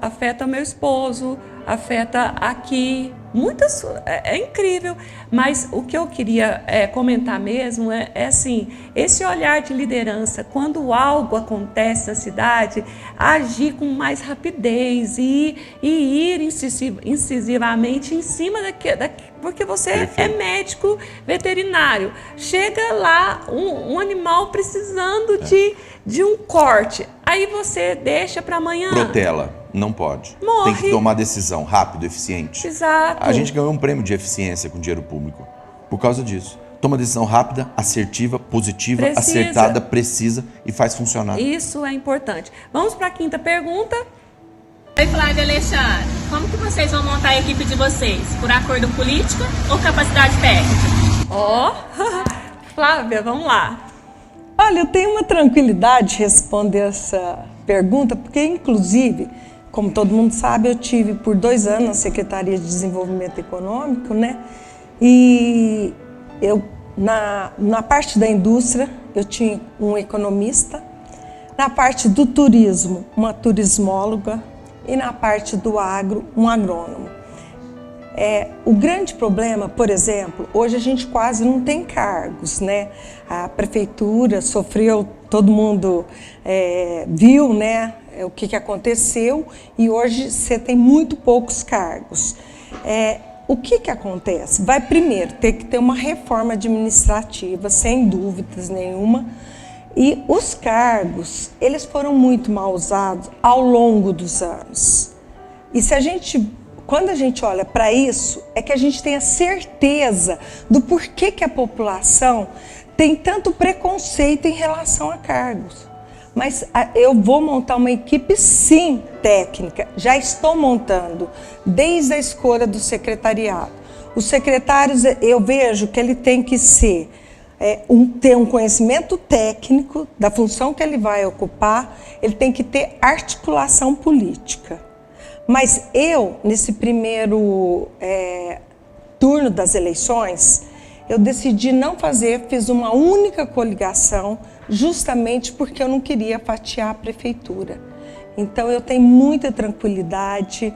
afeta meu esposo, afeta aqui. Muitas, é incrível, mas o que eu queria comentar mesmo é assim, esse olhar de liderança, quando algo acontece na cidade, agir com mais rapidez e ir incisivamente em cima porque você é médico veterinário, chega lá um animal precisando de um corte, aí você deixa para amanhã. Protela. Não pode. Morre. Tem que tomar decisão rápido, eficiente. Exato. A gente ganhou um prêmio de eficiência com dinheiro público por causa disso. Toma decisão rápida, assertiva, positiva, acertada, precisa e faz funcionar. Isso é importante. Vamos para a quinta pergunta. Oi, Flávia e Alexandre. Como que vocês vão montar a equipe de vocês? Por acordo político ou capacidade técnica? Flávia, vamos lá. Olha, eu tenho uma tranquilidade de responder essa pergunta, porque, inclusive, como todo mundo sabe, eu tive por 2 anos na Secretaria de Desenvolvimento Econômico, né? E eu, na parte da indústria, eu tinha um economista, Na parte do turismo, uma turismóloga. E na parte do agro, um agrônomo. O grande problema, por exemplo, hoje a gente quase não tem cargos, né? A prefeitura sofreu, todo mundo viu, né, o que aconteceu, e hoje você tem muito poucos cargos. O que acontece? Vai primeiro ter que ter uma reforma administrativa, sem dúvidas nenhuma, e os cargos, eles foram muito mal usados ao longo dos anos. E quando a gente olha para isso, é que a gente tem a certeza do porquê que a população tem tanto preconceito em relação a cargos. Mas eu vou montar uma equipe, sim, técnica. Já estou montando, desde a escolha do secretariado. Os secretários, eu vejo que ele tem que ser, ter um conhecimento técnico da função que ele vai ocupar, ele tem que ter articulação política. Mas eu, nesse primeiro turno das eleições, eu decidi não fazer, fiz uma única coligação, justamente porque eu não queria fatiar a prefeitura. Então eu tenho muita tranquilidade,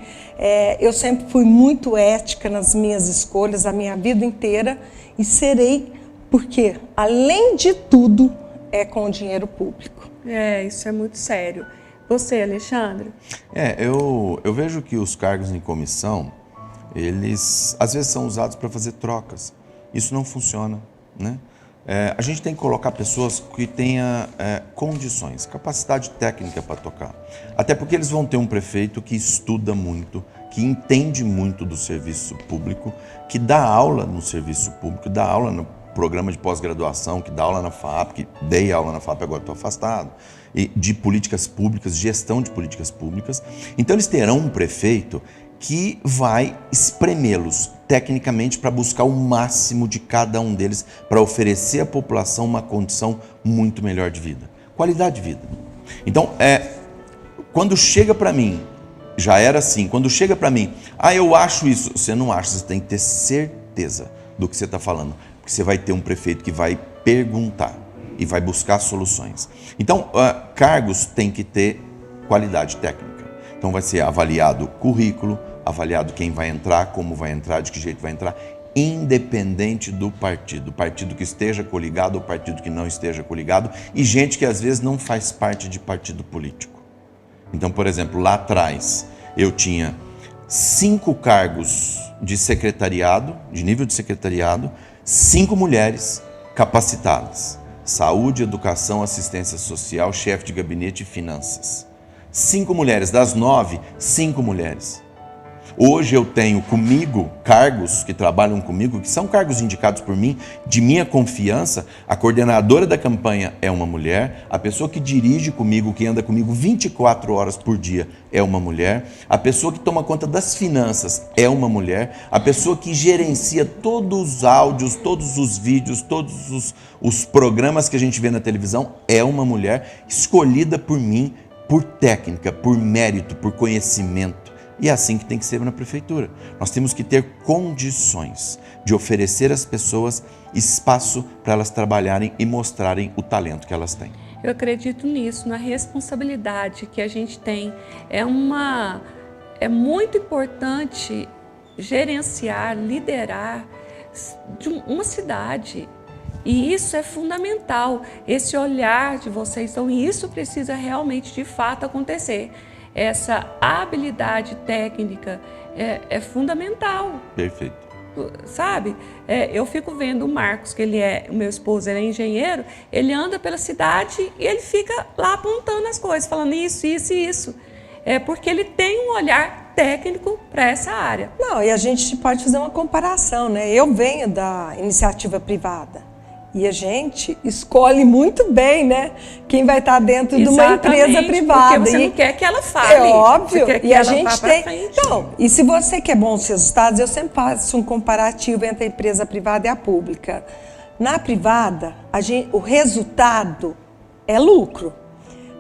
eu sempre fui muito ética nas minhas escolhas, a minha vida inteira, e serei, porque, além de tudo, é com o dinheiro público. Isso é muito sério. Você, Alexandre? Eu vejo que os cargos em comissão, eles às vezes são usados para fazer trocas. Isso não funciona, né? A gente tem que colocar pessoas que tenham condições, capacidade técnica para tocar. Até porque eles vão ter um prefeito que estuda muito, que entende muito do serviço público, que dá aula no serviço público, dá aula no programa de pós-graduação, que dá aula na FAP, que dei aula na FAP, agora estou afastado, e de políticas públicas, gestão de políticas públicas. Então eles terão um prefeito que vai espremê-los tecnicamente para buscar o máximo de cada um deles, para oferecer à população uma condição muito melhor de vida, qualidade de vida. Então, quando chega para mim, já era assim, quando chega para mim, eu acho isso, você não acha, você tem que ter certeza do que você está falando, porque você vai ter um prefeito que vai perguntar e vai buscar soluções. Então, cargos têm que ter qualidade técnica. Então vai ser avaliado o currículo, avaliado quem vai entrar, como vai entrar, de que jeito vai entrar, independente do partido. Partido que esteja coligado ou partido que não esteja coligado, e gente que às vezes não faz parte de partido político. Então, por exemplo, lá atrás eu tinha 5 cargos de secretariado, de nível de secretariado, 5 mulheres capacitadas. Saúde, educação, assistência social, chefe de gabinete e finanças. 5 mulheres, das 9, 5 mulheres. Hoje eu tenho comigo cargos que trabalham comigo, que são cargos indicados por mim, de minha confiança. A coordenadora da campanha é uma mulher, a pessoa que dirige comigo, que anda comigo 24 horas por dia é uma mulher, a pessoa que toma conta das finanças é uma mulher, a pessoa que gerencia todos os áudios, todos os vídeos, todos os programas que a gente vê na televisão é uma mulher, escolhida por mim, por técnica, por mérito, por conhecimento. E é assim que tem que ser na prefeitura. Nós temos que ter condições de oferecer às pessoas espaço para elas trabalharem e mostrarem o talento que elas têm. Eu acredito nisso, na responsabilidade que a gente tem. É muito importante gerenciar, liderar de uma cidade. E isso é fundamental, esse olhar de vocês. Então, isso precisa realmente, de fato, acontecer. Essa habilidade técnica é fundamental. Perfeito. Sabe? Eu fico vendo o Marcos, que o meu esposo, ele é engenheiro, ele anda pela cidade e ele fica lá apontando as coisas, falando isso, isso e isso. Porque ele tem um olhar técnico para essa área. Não, e a gente pode fazer uma comparação, né? Eu venho da iniciativa privada. E a gente escolhe muito bem, né, quem vai estar dentro de uma empresa privada. Porque você não quer que ela fale. É óbvio. Você quer que e a ela gente vá tem. pra frente. Então, e se você quer bons resultados, eu sempre faço um comparativo entre a empresa privada e a pública. Na privada, o resultado é lucro.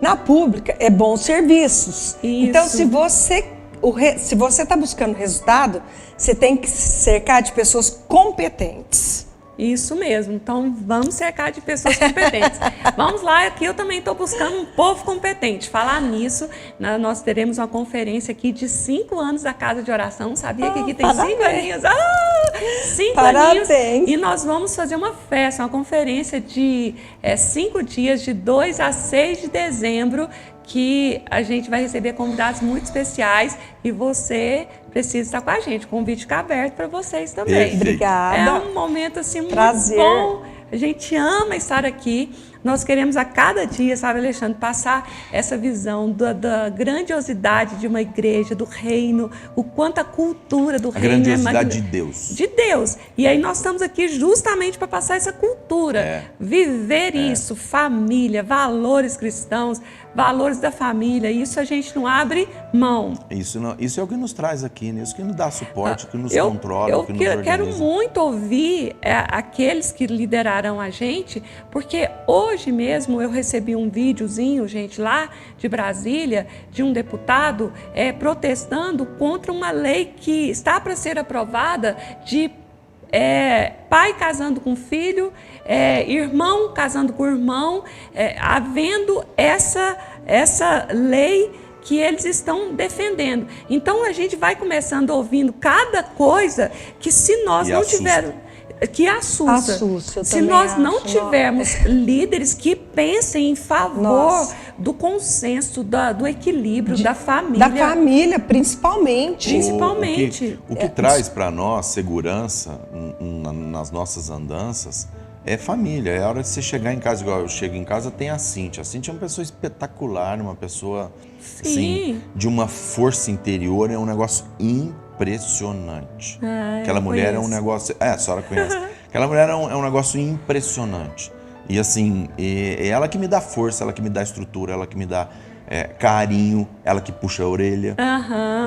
Na pública, é bons serviços. Isso. Então, se você está buscando resultado, você tem que se cercar de pessoas competentes. Isso mesmo. Então, vamos cercar de pessoas competentes. Vamos lá, aqui eu também estou buscando um povo competente. Falar nisso, nós teremos uma conferência aqui de 5 anos da Casa de Oração. Sabia que aqui tem 5 aninhos? 5 aninhos. E nós vamos fazer uma festa, uma conferência de 5 dias, de 2 a 6 de dezembro, que a gente vai receber convidados muito especiais e você precisa estar com a gente. O convite fica aberto para vocês também. Perfeito. Obrigada. É um momento assim muito Prazer. bom. A gente ama estar aqui. Nós queremos a cada dia, sabe, Alexandre, passar essa visão da grandiosidade de uma igreja, do reino, o quanto a cultura do reino é grandiosidade de Deus. De Deus. E aí nós estamos aqui justamente para passar essa cultura, viver isso, família, valores cristãos, valores da família. Isso a gente não abre mão. Isso é o que nos traz aqui, né? Isso que nos dá suporte, que nos controla, que nos organiza. Eu quero muito ouvir aqueles que liderarão a gente, porque hoje mesmo eu recebi um videozinho, gente, lá de Brasília, de um deputado protestando contra uma lei que está para ser aprovada de pai casando com filho, irmão casando com irmão, havendo essa lei que eles estão defendendo. Então a gente vai começando ouvindo cada coisa que, se nós não tivermos... Que assusta. Se nós não tivermos líderes que pensem em favor do consenso, do equilíbrio, da família. Da família, principalmente. O que traz para nós segurança nas nossas andanças é família. É a hora de você chegar em casa, igual eu chego em casa, tem a Cíntia. A Cíntia é uma pessoa espetacular, uma pessoa assim, de uma força interior, é um negócio impressionante. Aquela mulher é um negócio... a senhora conhece. Aquela mulher é um negócio impressionante. E assim, é ela que me dá força, ela que me dá estrutura, ela que me dá carinho, ela que puxa a orelha.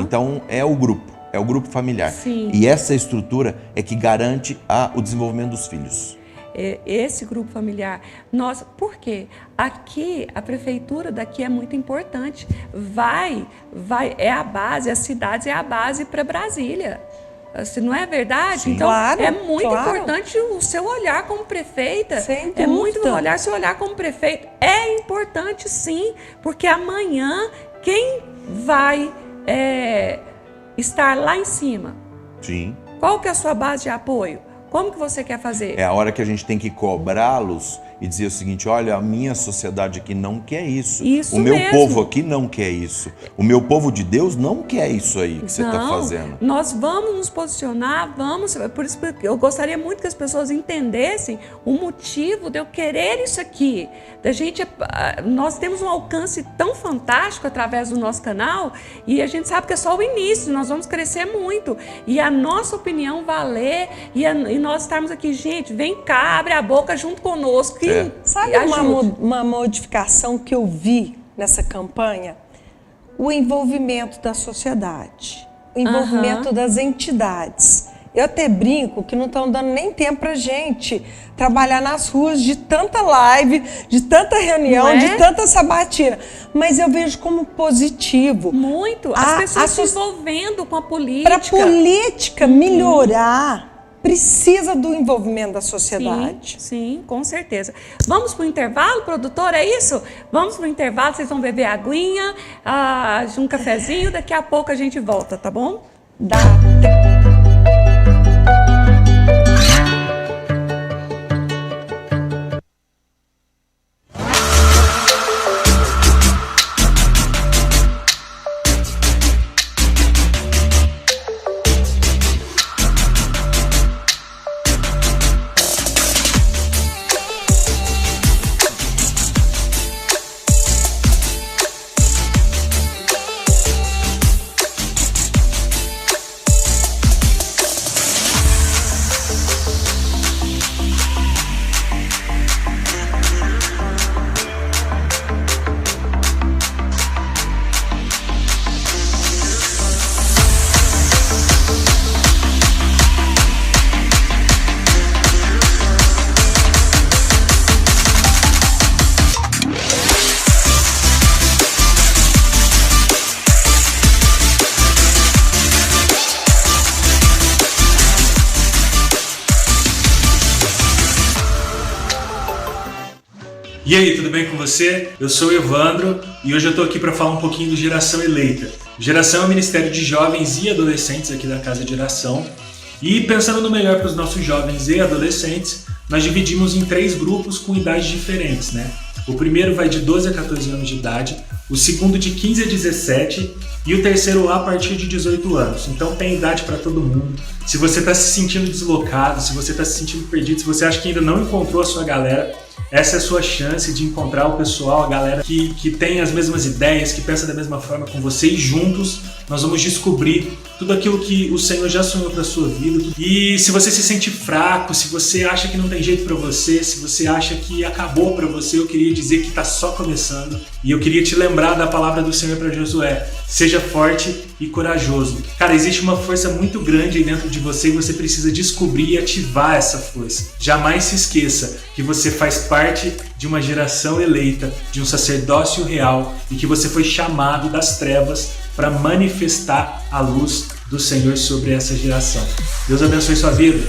Então, é o grupo familiar. Sim. E essa estrutura é que garante o desenvolvimento dos filhos. Esse grupo familiar. Por quê? Aqui, a prefeitura daqui é muito importante. É a base, as cidades é a base para Brasília. Se não é verdade? Sim, então, claro, é muito importante o seu olhar como prefeita. Sem dúvida. É muito seu olhar como prefeito. É importante, sim, porque amanhã quem vai estar lá em cima? Sim. Qual que é a sua base de apoio? Como que você quer fazer? É a hora que a gente tem que cobrá-los e dizer o seguinte: olha, a minha sociedade aqui não quer isso. O meu povo aqui não quer isso. O meu povo de Deus não quer isso aí que você está fazendo. Nós vamos nos posicionar, por isso eu gostaria muito que as pessoas entendessem o motivo de eu querer isso aqui. Nós temos um alcance tão fantástico através do nosso canal e a gente sabe que é só o início, nós vamos crescer muito. E a nossa opinião valer e nós estarmos aqui, gente, vem cá, abre a boca junto conosco. Sabe uma modificação que eu vi nessa campanha? O envolvimento da sociedade, o envolvimento das entidades. Eu até brinco que não estão dando nem tempo para gente trabalhar nas ruas de tanta live, de tanta reunião, de tanta sabatina. Mas eu vejo como positivo. Muito. As pessoas se envolvendo com a política. Para a política melhorar, precisa do envolvimento da sociedade. Sim, com certeza. Vamos para o intervalo, produtor, é isso? Vamos para o intervalo, vocês vão beber aguinha, um cafezinho, daqui a pouco a gente volta, tá bom? Dá. E aí, tudo bem com você? Eu sou o Evandro e hoje eu tô aqui para falar um pouquinho do Geração Eleita. Geração é o Ministério de Jovens e Adolescentes aqui da Casa de Oração. E pensando no melhor para os nossos jovens e adolescentes, nós dividimos em 3 grupos com idades diferentes, né? O primeiro vai de 12 a 14 anos de idade, o segundo de 15 a 17 e o terceiro lá a partir de 18 anos. Então tem idade para todo mundo. Se você está se sentindo deslocado, se você está se sentindo perdido, se você acha que ainda não encontrou a sua galera, essa é a sua chance de encontrar o pessoal, a galera que tem as mesmas ideias, que pensa da mesma forma com você, e juntos nós vamos descobrir tudo aquilo que o Senhor já sonhou para a sua vida. E se você se sente fraco, se você acha que não tem jeito para você, se você acha que acabou para você, eu queria dizer que está só começando. E eu queria te lembrar da palavra do Senhor para Josué: seja forte e corajoso. Cara, existe uma força muito grande aí dentro de você e você precisa descobrir e ativar essa força. Jamais se esqueça que você faz parte de uma geração eleita, de um sacerdócio real, e que você foi chamado das trevas para manifestar a luz do Senhor sobre essa geração. Deus abençoe sua vida.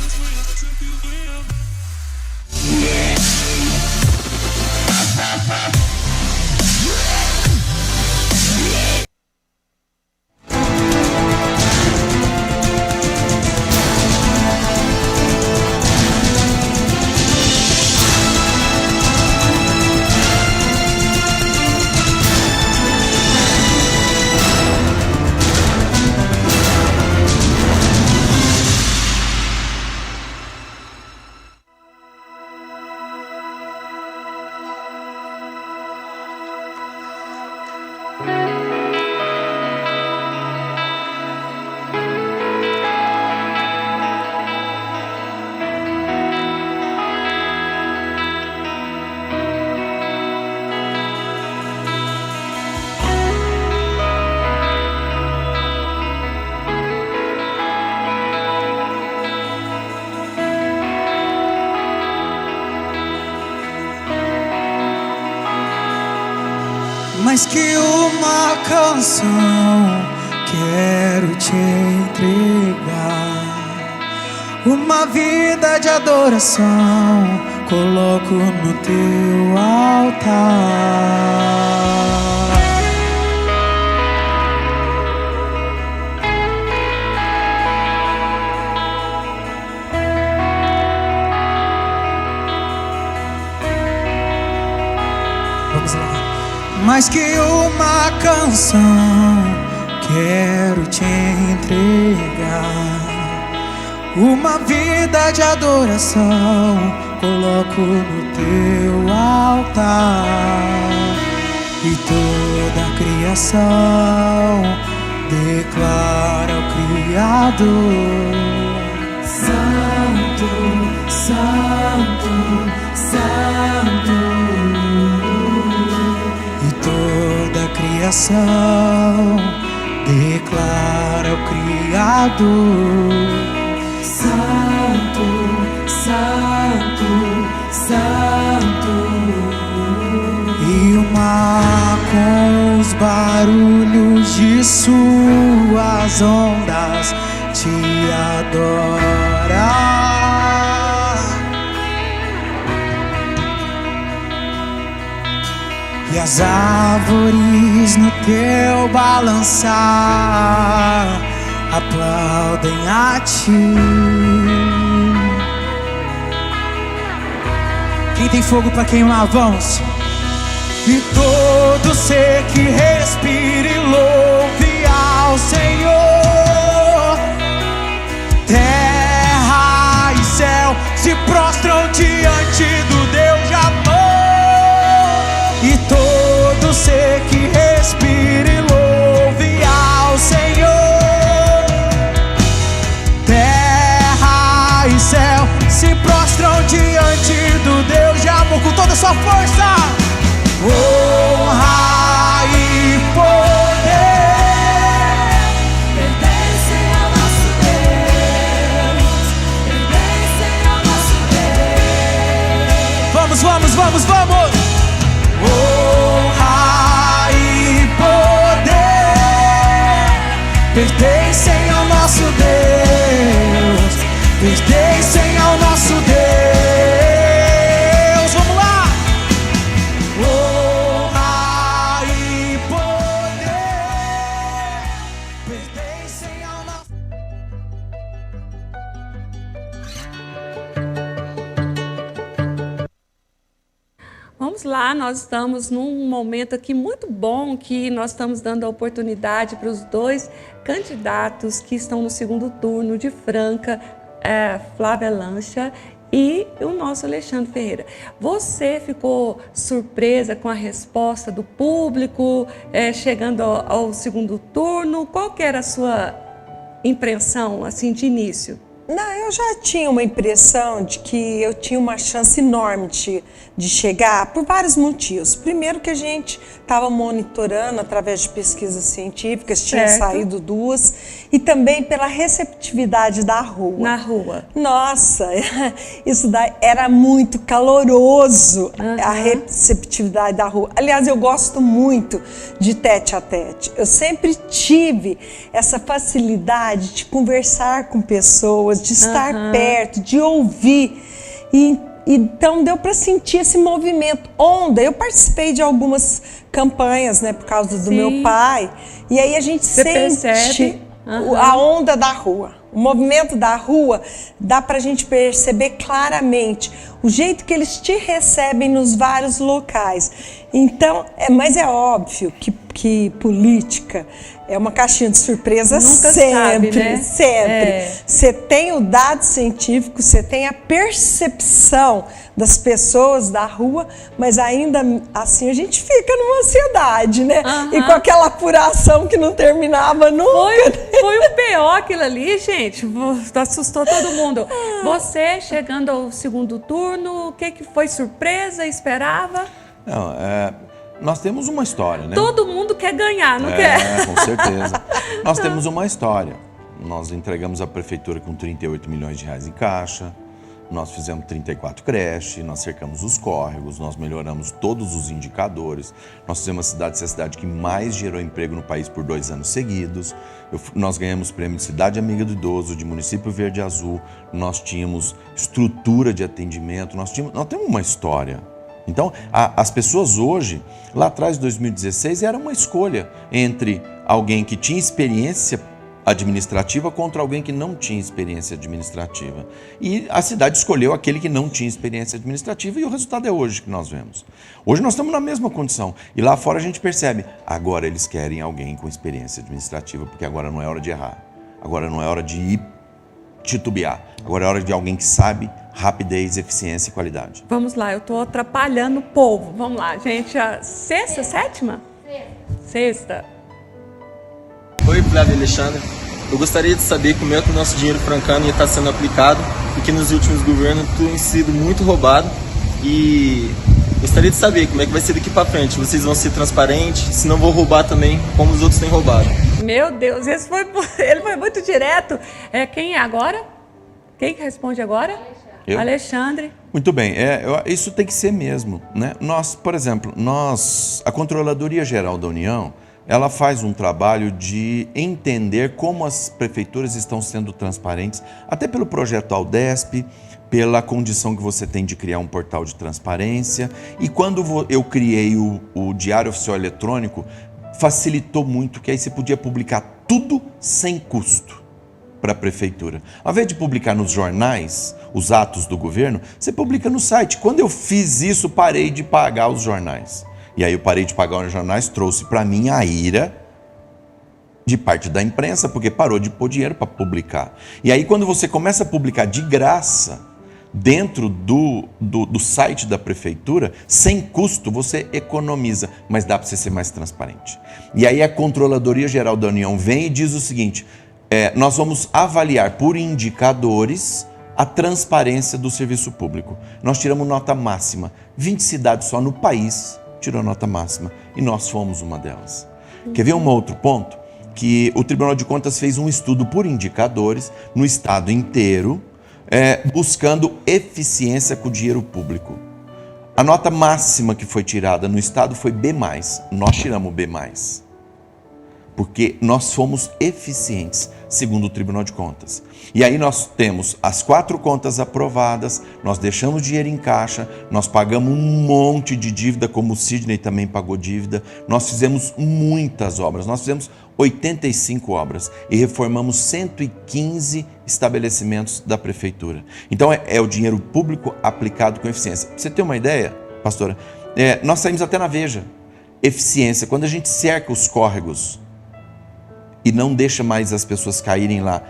Mais que uma canção, quero te entregar uma vida de adoração, coloco no teu altar. Vamos lá. Mais que uma canção, quero te entregar uma vida de adoração, coloco no teu altar. E toda a criação declara ao Criador: Santo, Santo, Santo. Toda a criação declara ao Criador: Santo, Santo, Santo. E o mar com os barulhos de suas ondas te adora. E as árvores no teu balançar aplaudem a ti. Quem tem fogo para queimar, vamos. E todo ser que respire louve ao Senhor. Terra e céu se prostram diante do Deus de amor. E todo ser que respire louve ao Senhor. Terra e céu se prostram diante do Deus de amor com toda a sua força. Honra e poder pertencem ao nosso Deus, pertencem ao nosso Deus. Vamos, vamos, vamos, vamos! Honra e poder pertencem ao nosso Deus, pertencem ao nosso Deus. Vamos lá! Vamos lá, nós estamos num momento aqui muito bom que nós estamos dando a oportunidade para os 2 candidatos que estão no segundo turno de Franca, Flávia Lancha e o nosso Alexandre Ferreira. Você ficou surpresa com a resposta do público, chegando ao segundo turno? Qual que era a sua impressão assim, de início? Não, eu já tinha uma impressão de que eu tinha uma chance enorme de chegar por vários motivos. Primeiro que a gente estava monitorando através de pesquisas científicas, tinha saído 2, e também pela receptividade da rua. Na rua. Nossa, isso daí era muito caloroso, a receptividade da rua. Aliás, eu gosto muito de tete a tete. Eu sempre tive essa facilidade de conversar com pessoas, de estar perto, de ouvir. Então deu para sentir esse movimento, onda. Eu participei de algumas campanhas, né, por causa do meu pai. E aí a gente sente a onda da rua. O movimento da rua dá para a gente perceber claramente o jeito que eles te recebem nos vários locais. Então, mas é óbvio que política é uma caixinha de surpresa. Nunca sempre, sabe, né? sempre. Você tem o dado científico, você tem a percepção das pessoas da rua, mas ainda assim a gente fica numa ansiedade, né? E com aquela apuração que não terminava nunca. Foi um BO aquilo ali, gente. Assustou todo mundo. Você chegando ao segundo turno, o que foi surpresa? Esperava? Não, nós temos uma história, né? Todo mundo quer ganhar, não quer? Com certeza. Nós temos uma história. Nós entregamos a prefeitura com 38 milhões de reais em caixa, nós fizemos 34 creches, nós cercamos os córregos, nós melhoramos todos os indicadores, nós fizemos a cidade ser a cidade que mais gerou emprego no país por 2 anos seguidos, nós ganhamos prêmio de Cidade Amiga do Idoso, de Município Verde e Azul, nós tínhamos estrutura de atendimento, nós temos uma história. Então, as pessoas hoje, lá atrás de 2016, era uma escolha entre alguém que tinha experiência administrativa contra alguém que não tinha experiência administrativa. E a cidade escolheu aquele que não tinha experiência administrativa e o resultado é hoje que nós vemos. Hoje nós estamos na mesma condição e lá fora a gente percebe, agora eles querem alguém com experiência administrativa, porque agora não é hora de errar, agora não é hora de ir titubear, agora é hora de alguém que sabe rapidez, eficiência e qualidade. Vamos lá, eu estou atrapalhando o povo. Vamos lá, gente. A sexta, sétima? Sexta. Oi, Flávia e Alexandre. Eu gostaria de saber como é que o nosso dinheiro francano está sendo aplicado, porque nos últimos governos tem sido muito roubado e gostaria de saber como é que vai ser daqui para frente. Vocês vão ser transparentes, se não vão roubar também, como os outros têm roubado. Meu Deus, ele foi muito direto. Quem é agora? Quem que responde agora? Eu? Alexandre. Muito bem, isso tem que ser mesmo, né? Nós, por exemplo, a Controladoria Geral da União, ela faz um trabalho de entender como as prefeituras estão sendo transparentes, até pelo projeto Aldesp, pela condição que você tem de criar um portal de transparência. E quando eu criei o Diário Oficial Eletrônico, facilitou muito, que aí você podia publicar tudo sem custo para a prefeitura. Ao invés de publicar nos jornais os atos do governo, você publica no site. Quando eu fiz isso, parei de pagar os jornais. E aí eu parei de pagar os jornais, trouxe para mim a ira de parte da imprensa, porque parou de pôr dinheiro para publicar. E aí quando você começa a publicar de graça dentro do site da prefeitura, sem custo, você economiza, mas dá para você ser mais transparente. E aí a Controladoria Geral da União vem e diz o seguinte: nós vamos avaliar por indicadores a transparência do serviço público. Nós tiramos nota máxima. 20 cidades só no país tirou nota máxima e nós fomos uma delas. Quer ver um outro ponto? Que o Tribunal de Contas fez um estudo por indicadores no estado inteiro, buscando eficiência com o dinheiro público. A nota máxima que foi tirada no estado foi B+. Nós tiramos B+. Porque nós fomos eficientes, segundo o Tribunal de Contas. E aí nós temos as 4 contas aprovadas, nós deixamos dinheiro em caixa, nós pagamos um monte de dívida, como o Sidney também pagou dívida, nós fizemos muitas obras, nós fizemos 85 obras e reformamos 115 estabelecimentos da prefeitura. Então é o dinheiro público aplicado com eficiência. Pra você ter uma ideia, pastora, Nós saímos até na Veja. Eficiência. Quando a gente cerca os córregos e não deixa mais as pessoas caírem lá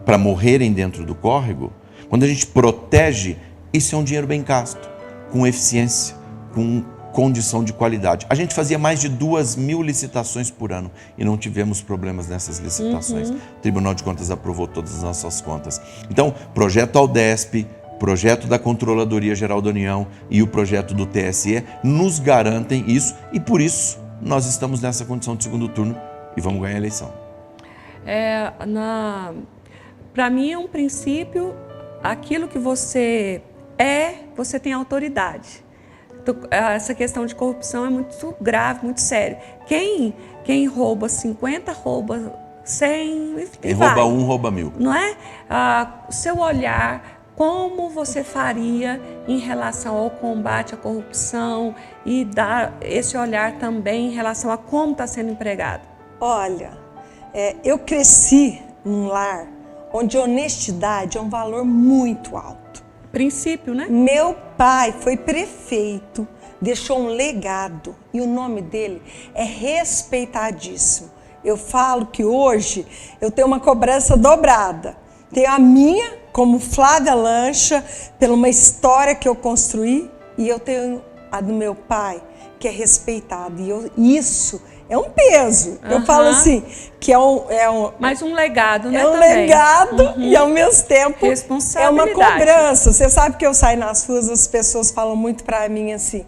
para morrerem dentro do córrego, quando a gente protege, isso é um dinheiro bem gasto, com eficiência, com condição de qualidade. A gente fazia mais de 2.000 licitações por ano e não tivemos problemas nessas licitações. O Tribunal de Contas aprovou todas as nossas contas. Então, projeto Aldesp, projeto da Controladoria Geral da União e o projeto do TSE nos garantem isso e por isso nós estamos nessa condição de segundo turno e vamos ganhar a eleição. Para mim é um princípio, aquilo que você você tem autoridade. Essa questão de corrupção é muito grave, muito sério. Quem rouba 50, rouba 100... Quem rouba 1, rouba 1000. Não é? Seu olhar, como você faria em relação ao combate à corrupção e dar esse olhar também em relação a como está sendo empregado? Olha, eu cresci num lar onde honestidade é um valor muito alto. Princípio, né? Meu pai foi prefeito, deixou um legado e o nome dele é respeitadíssimo. Eu falo que hoje eu tenho uma cobrança dobrada. Tenho a minha, como Flávia Lancha, pela uma história que eu construí, e eu tenho a do meu pai, que é respeitado. E isso é um peso. Eu falo assim, que mais um legado, né? É um legado e ao mesmo tempo é uma cobrança. Você sabe que eu saio nas ruas, as pessoas falam muito pra mim assim: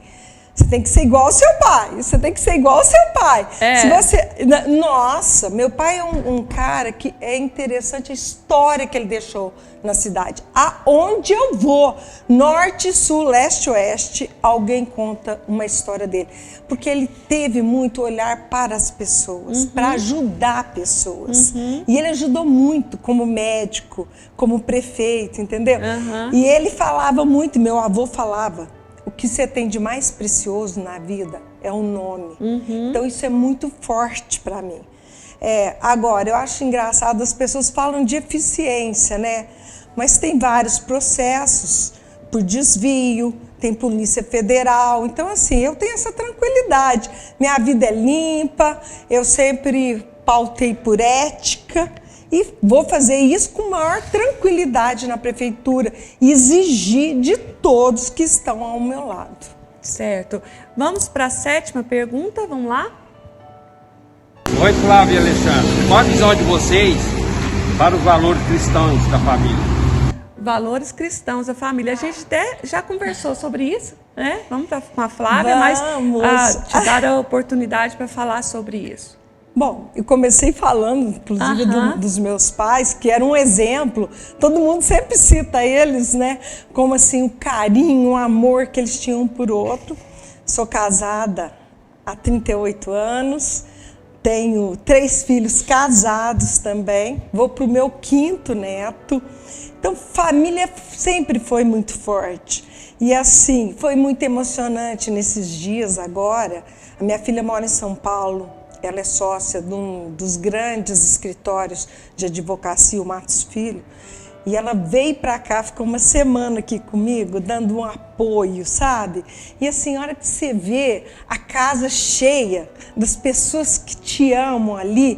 você tem que ser igual ao seu pai, você tem que ser igual ao seu pai. Se você... Nossa, meu pai é um cara que é interessante a história que ele deixou na cidade. Aonde eu vou, norte, sul, leste, oeste, alguém conta uma história dele. Porque ele teve muito olhar para as pessoas, para ajudar pessoas. E ele ajudou muito como médico, como prefeito, entendeu? E ele falava muito, meu avô falava: o que você tem de mais precioso na vida é o nome. Então isso é muito forte para mim. Agora, eu acho engraçado, as pessoas falam de eficiência, né? Mas tem vários processos por desvio, tem Polícia Federal. Então, assim, eu tenho essa tranquilidade. Minha vida é limpa, eu sempre pautei por ética. E vou fazer isso com maior tranquilidade na prefeitura e exigir de todos que estão ao meu lado. Certo. Vamos para a 7ª pergunta, vamos lá? Oi, Flávia e Alexandre. Qual a visão de vocês para os valores cristãos da família? Valores cristãos da família. A gente até já conversou sobre isso, né? Vamos com a Flávia, mas te dar a oportunidade para falar sobre isso. Bom, eu comecei falando, inclusive, dos meus pais, que era um exemplo. Todo mundo sempre cita eles, né? Como assim, o carinho, o amor que eles tinham um por outro. Sou casada há 38 anos, tenho 3 filhos casados também, vou para o meu 5º neto. Então, família sempre foi muito forte. E assim, foi muito emocionante nesses dias agora. A minha filha mora em São Paulo. Ela é sócia de um dos grandes escritórios de advocacia, o Matos Filho, e ela veio para cá, ficou uma semana aqui comigo, dando um apoio, sabe? E assim, a hora que você vê a casa cheia das pessoas que te amam ali,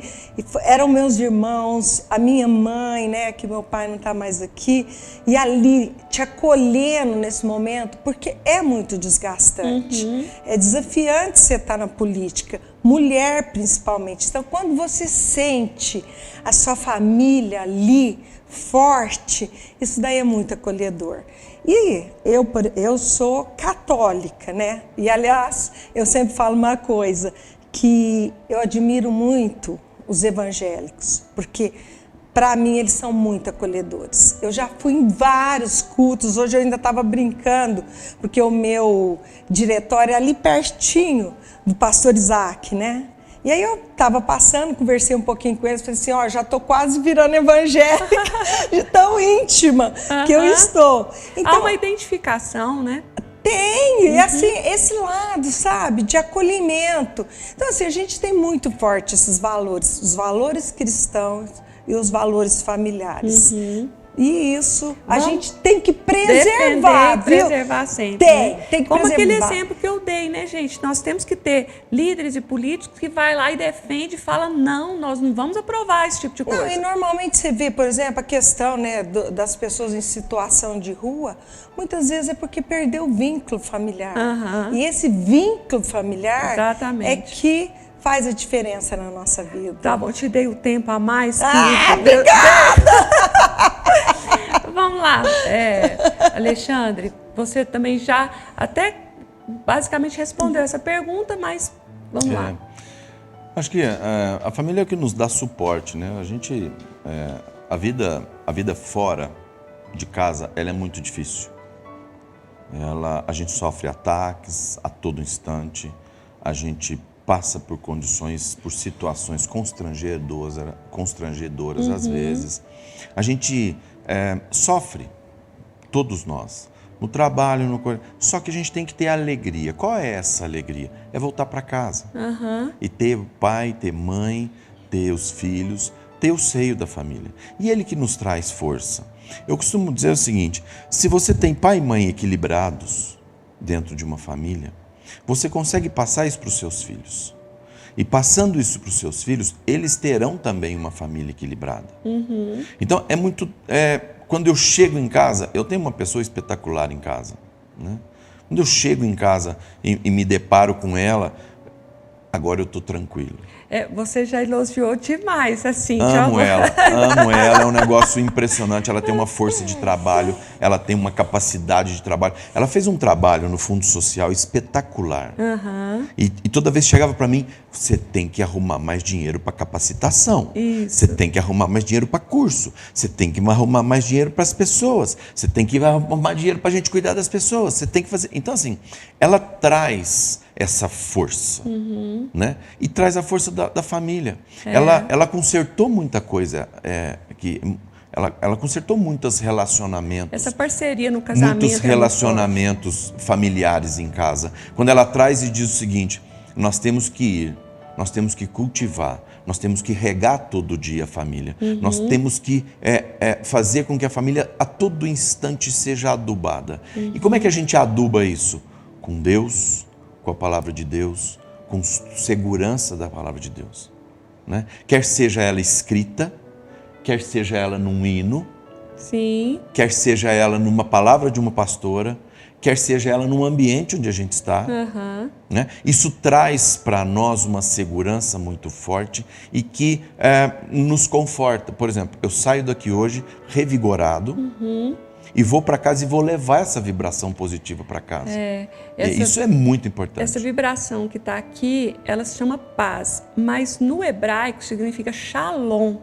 eram meus irmãos, a minha mãe, né, que meu pai não está mais aqui, e ali te acolhendo nesse momento, porque é muito desgastante, é desafiante você estar na política, mulher principalmente. Então, quando você sente a sua família ali, forte, isso daí é muito acolhedor. E eu sou católica, né? E, aliás, eu sempre falo uma coisa, que eu admiro muito os evangélicos, porque, para mim, eles são muito acolhedores. Eu já fui em vários cultos, hoje eu ainda estava brincando, porque o meu diretório é ali pertinho do pastor Isaac, né? E aí eu estava passando, conversei um pouquinho com eles, falei assim, ó, já estou quase virando evangélica, de tão íntima que eu estou. Então, há uma identificação, né? Tem, e assim, esse lado, sabe, de acolhimento. Então, assim, a gente tem muito forte esses valores, os valores cristãos e os valores familiares. E isso, a gente tem que preservar, viu? Preservar sempre. Tem que Como preservar. aquele exemplo que eu dei, né, gente? Nós temos que ter líderes e políticos que vai lá e defende e fala, não, nós não vamos aprovar esse tipo de coisa. Não, e normalmente você vê, por exemplo, a questão, né, das pessoas em situação de rua, muitas vezes é porque perdeu o vínculo familiar. E esse vínculo familiar é que faz a diferença na nossa vida. Tá bom, te dei o tempo a mais. Obrigada! Vamos lá, Alexandre, você também já até basicamente respondeu essa pergunta, mas vamos lá. Acho que a família é o que nos dá suporte, né? A vida fora de casa, ela é muito difícil. A gente sofre ataques a todo instante, a gente passa por situações constrangedoras às vezes. A gente sofre, todos nós, no trabalho, só que a gente tem que ter alegria. Qual é essa alegria? É voltar para casa e ter pai, ter mãe, ter os filhos, ter o seio da família. E ele que nos traz força. Eu costumo dizer o seguinte, se você tem pai e mãe equilibrados dentro de uma família, você consegue passar isso para os seus filhos. E passando isso para os seus filhos, eles terão também uma família equilibrada. Então, quando eu chego em casa, eu tenho uma pessoa espetacular em casa, né? Quando eu chego em casa e me deparo com ela, agora eu estou tranquilo. Você já elogiou demais, assim. Amo ela, é um negócio impressionante, ela tem uma força de trabalho, ela tem uma capacidade de trabalho. Ela fez um trabalho no Fundo Social espetacular. E toda vez que chegava para mim, você tem que arrumar mais dinheiro para capacitação, você tem que arrumar mais dinheiro para curso, você tem que arrumar mais dinheiro para as pessoas, você tem que arrumar dinheiro para a gente cuidar das pessoas, você tem que fazer... Então, assim, ela traz essa força, né? E traz a força da família. Ela consertou muita coisa, ela consertou muitos relacionamentos. Essa parceria no casamento. Muitos relacionamentos familiares em casa. Quando ela traz e diz o seguinte, nós temos que ir, nós temos que cultivar, nós temos que regar todo dia a família, nós temos que fazer com que a família a todo instante seja adubada. E como é que a gente aduba isso? Com Deus, com a palavra de Deus, com segurança da palavra de Deus, né? Quer seja ela escrita, quer seja ela num hino, quer seja ela numa palavra de uma pastora, quer seja ela num ambiente onde a gente está, né? Isso traz para nós uma segurança muito forte e que nos conforta. Por exemplo, eu saio daqui hoje revigorado, e vou para casa e vou levar essa vibração positiva para casa. Isso é muito importante. Essa vibração que está aqui, ela se chama paz, mas no hebraico significa shalom.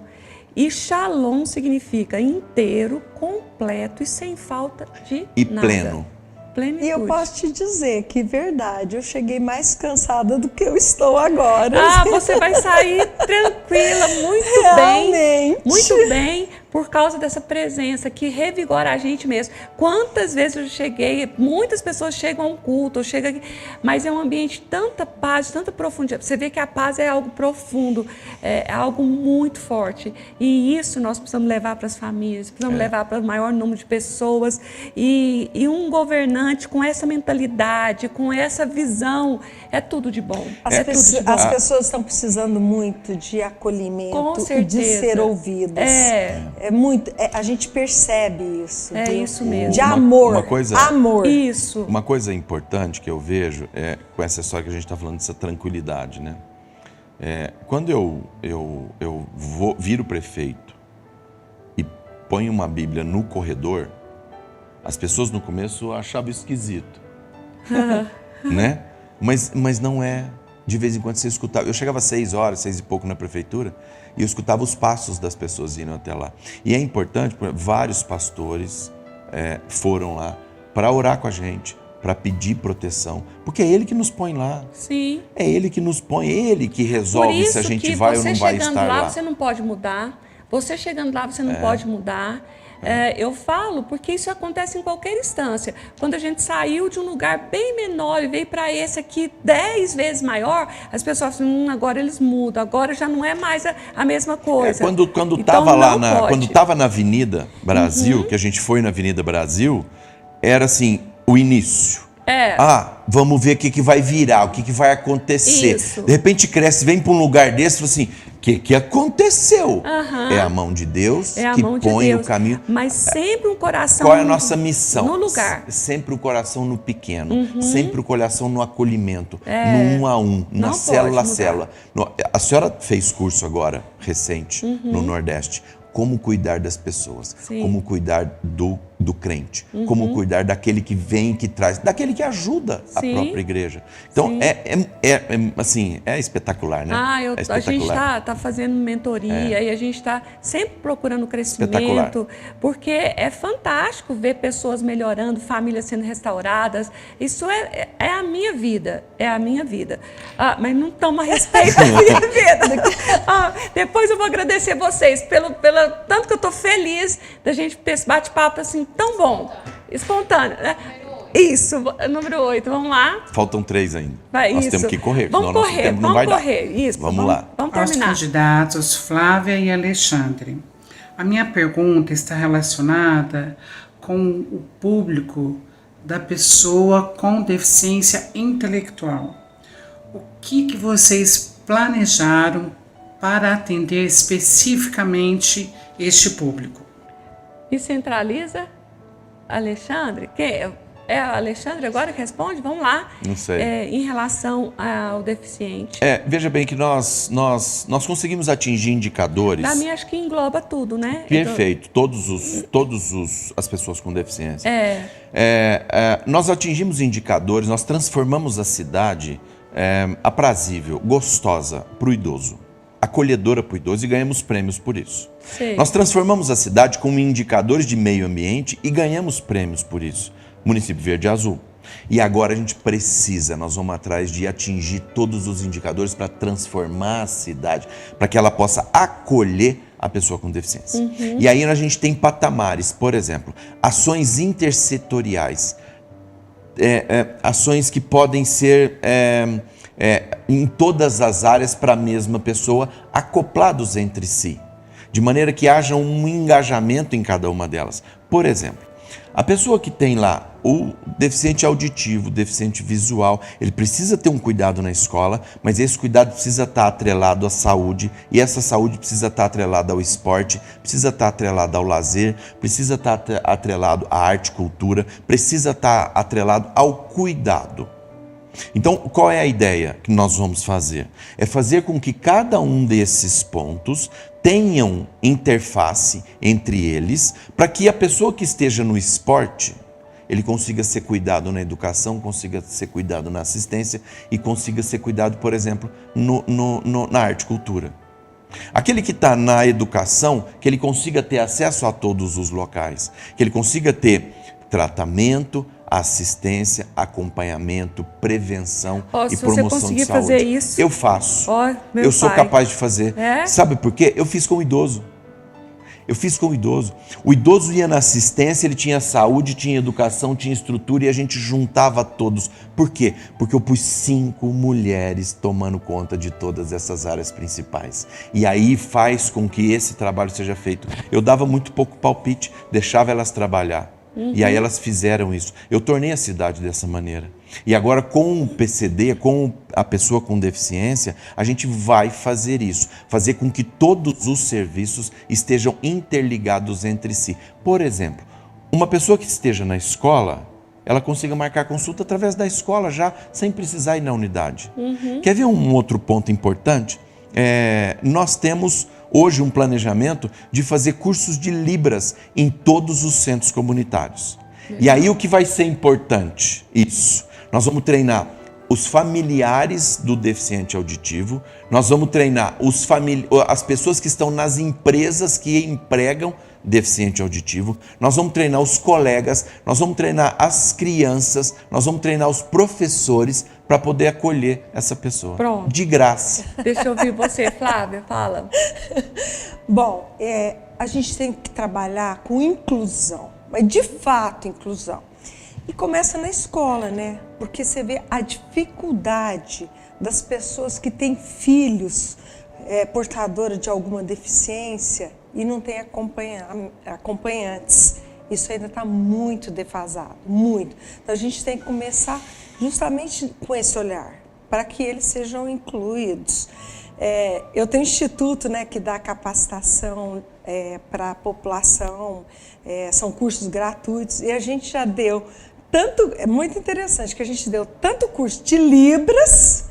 E shalom significa inteiro, completo e sem falta de nada. Pleno. Plenitude. E eu posso te dizer que, verdade, eu cheguei mais cansada do que eu estou agora. Você vai sair tranquila, muito bem. Muito bem, por causa dessa presença que revigora a gente mesmo. Quantas vezes eu cheguei, muitas pessoas chegam a um culto, eu chego aqui, mas é um ambiente de tanta paz, de tanta profundidade. Você vê que a paz é algo profundo, é algo muito forte. E isso nós precisamos levar para as famílias, precisamos levar para o maior número de pessoas. E um governante com essa mentalidade, com essa visão, é tudo de bom. As pessoas estão precisando muito de acolhimento, com certeza, de ser ouvidas. É muito, a gente percebe isso. Isso mesmo. De amor. Amor. Isso. Uma coisa importante que eu vejo com essa história que a gente está falando, dessa tranquilidade, né? Quando eu viro prefeito e ponho uma Bíblia no corredor, as pessoas no começo achavam esquisito, né? Mas não é. De vez em quando você escutava. Eu chegava às 6 horas, 6 e pouco na prefeitura, e eu escutava os passos das pessoas indo até lá. E é importante, porque vários pastores foram lá para orar com a gente, para pedir proteção, porque é Ele que nos põe lá. Sim. É Ele que nos põe, é Ele que resolve se a gente vai ou não vai estar lá. Você não pode mudar. Você chegando lá, você não pode mudar. Eu falo porque isso acontece em qualquer instância. Quando a gente saiu de um lugar bem menor e veio para esse aqui 10 vezes maior, as pessoas falam, agora eles mudam, agora já não é mais a mesma coisa. Quando estava lá quando estava na Avenida Brasil, que a gente foi na Avenida Brasil, era assim, o início. Vamos ver o que vai virar, o que vai acontecer. Isso. De repente cresce, vem para um lugar desse e fala assim, o que aconteceu? É a mão de Deus que põe o caminho. Mas sempre um coração Qual é a nossa missão? No lugar. Sempre o coração no pequeno, sempre o coração no acolhimento, no 1 a 1, na célula a célula. A senhora fez curso agora, recente, no Nordeste. Como cuidar das pessoas, como cuidar do crente, como cuidar daquele que vem, que traz, daquele que ajuda a própria igreja. Então, é espetacular, né? A gente está fazendo mentoria e a gente está sempre procurando crescimento, porque é fantástico ver pessoas melhorando, famílias sendo restauradas. Isso é a minha vida, mas não toma respeito à minha vida. Depois eu vou agradecer vocês pelo tanto que eu estou feliz da gente ter esse bate-papo assim tão bom, espontâneo, né? Isso, número 8, vamos lá. Faltam 3 ainda. Nós temos que correr, vamos senão nosso tempo não vai dar. Isso, vamos lá. Vamos terminar. Aos candidatos Flávia e Alexandre. A minha pergunta está relacionada com o público da pessoa com deficiência intelectual. O que vocês planejaram para atender especificamente este público? E centraliza, Alexandre? É a Alexandre agora que responde? Vamos lá. Não sei. Em relação ao deficiente. Veja bem que nós conseguimos atingir indicadores. Para mim, acho que engloba tudo, né? Perfeito. Todas as pessoas com deficiência. Nós atingimos indicadores, nós transformamos a cidade aprazível, gostosa para o idoso, acolhedora para o idoso, e ganhamos prêmios por isso. Nós transformamos a cidade com indicadores de meio ambiente e ganhamos prêmios por isso. Município Verde e Azul. E agora a gente nós vamos atrás de atingir todos os indicadores para transformar a cidade, para que ela possa acolher a pessoa com deficiência. E aí a gente tem patamares, por exemplo, ações intersetoriais, ações que podem ser em todas as áreas para a mesma pessoa, acoplados entre si, de maneira que haja um engajamento em cada uma delas. Por exemplo, a pessoa que tem lá o deficiente auditivo, o deficiente visual, ele precisa ter um cuidado na escola, mas esse cuidado precisa estar atrelado à saúde, e essa saúde precisa estar atrelada ao esporte, precisa estar atrelada ao lazer, precisa estar atrelado à arte e cultura, precisa estar atrelado ao cuidado. Então, qual é a ideia que nós vamos fazer? É fazer com que cada um desses pontos tenham interface entre eles, para que a pessoa que esteja no esporte, ele consiga ser cuidado na educação, consiga ser cuidado na assistência e consiga ser cuidado, por exemplo, na arte e cultura. Aquele que está na educação, que ele consiga ter acesso a todos os locais, que ele consiga ter tratamento, assistência, acompanhamento, prevenção e promoção de saúde. Se você conseguir fazer isso, eu faço. Eu sou capaz de fazer. Sabe por quê? Eu fiz com o idoso. O idoso ia na assistência, ele tinha saúde, tinha educação, tinha estrutura, e a gente juntava todos. Por quê? Porque eu pus 5 mulheres tomando conta de todas essas áreas principais. E aí faz com que esse trabalho seja feito. Eu dava muito pouco palpite, deixava elas trabalhar. E aí elas fizeram isso. Eu tornei a cidade dessa maneira. E agora com o PCD, com a pessoa com deficiência, a gente vai fazer isso. Fazer com que todos os serviços estejam interligados entre si. Por exemplo, uma pessoa que esteja na escola, ela consiga marcar consulta através da escola já, sem precisar ir na unidade. Quer ver um outro ponto importante? Nós temos hoje um planejamento de fazer cursos de Libras em todos os centros comunitários. E aí o que vai ser importante? Isso. Nós vamos treinar os familiares do deficiente auditivo, nós vamos treinar as pessoas que estão nas empresas que empregam deficiente auditivo, nós vamos treinar os colegas, nós vamos treinar as crianças, nós vamos treinar os professores para poder acolher essa pessoa. De graça. Deixa eu ouvir você, Flávia, fala. Bom, a gente tem que trabalhar com inclusão, mas de fato inclusão. E começa na escola, né? Porque você vê a dificuldade das pessoas que têm filhos portadores de alguma deficiência e não têm acompanhantes. Isso ainda está muito defasado, muito. Então a gente tem que começar justamente com esse olhar, para que eles sejam incluídos. Eu tenho um instituto, né, que dá capacitação para a população, são cursos gratuitos, e a gente já deu tanto, é muito interessante que a gente deu tanto curso de Libras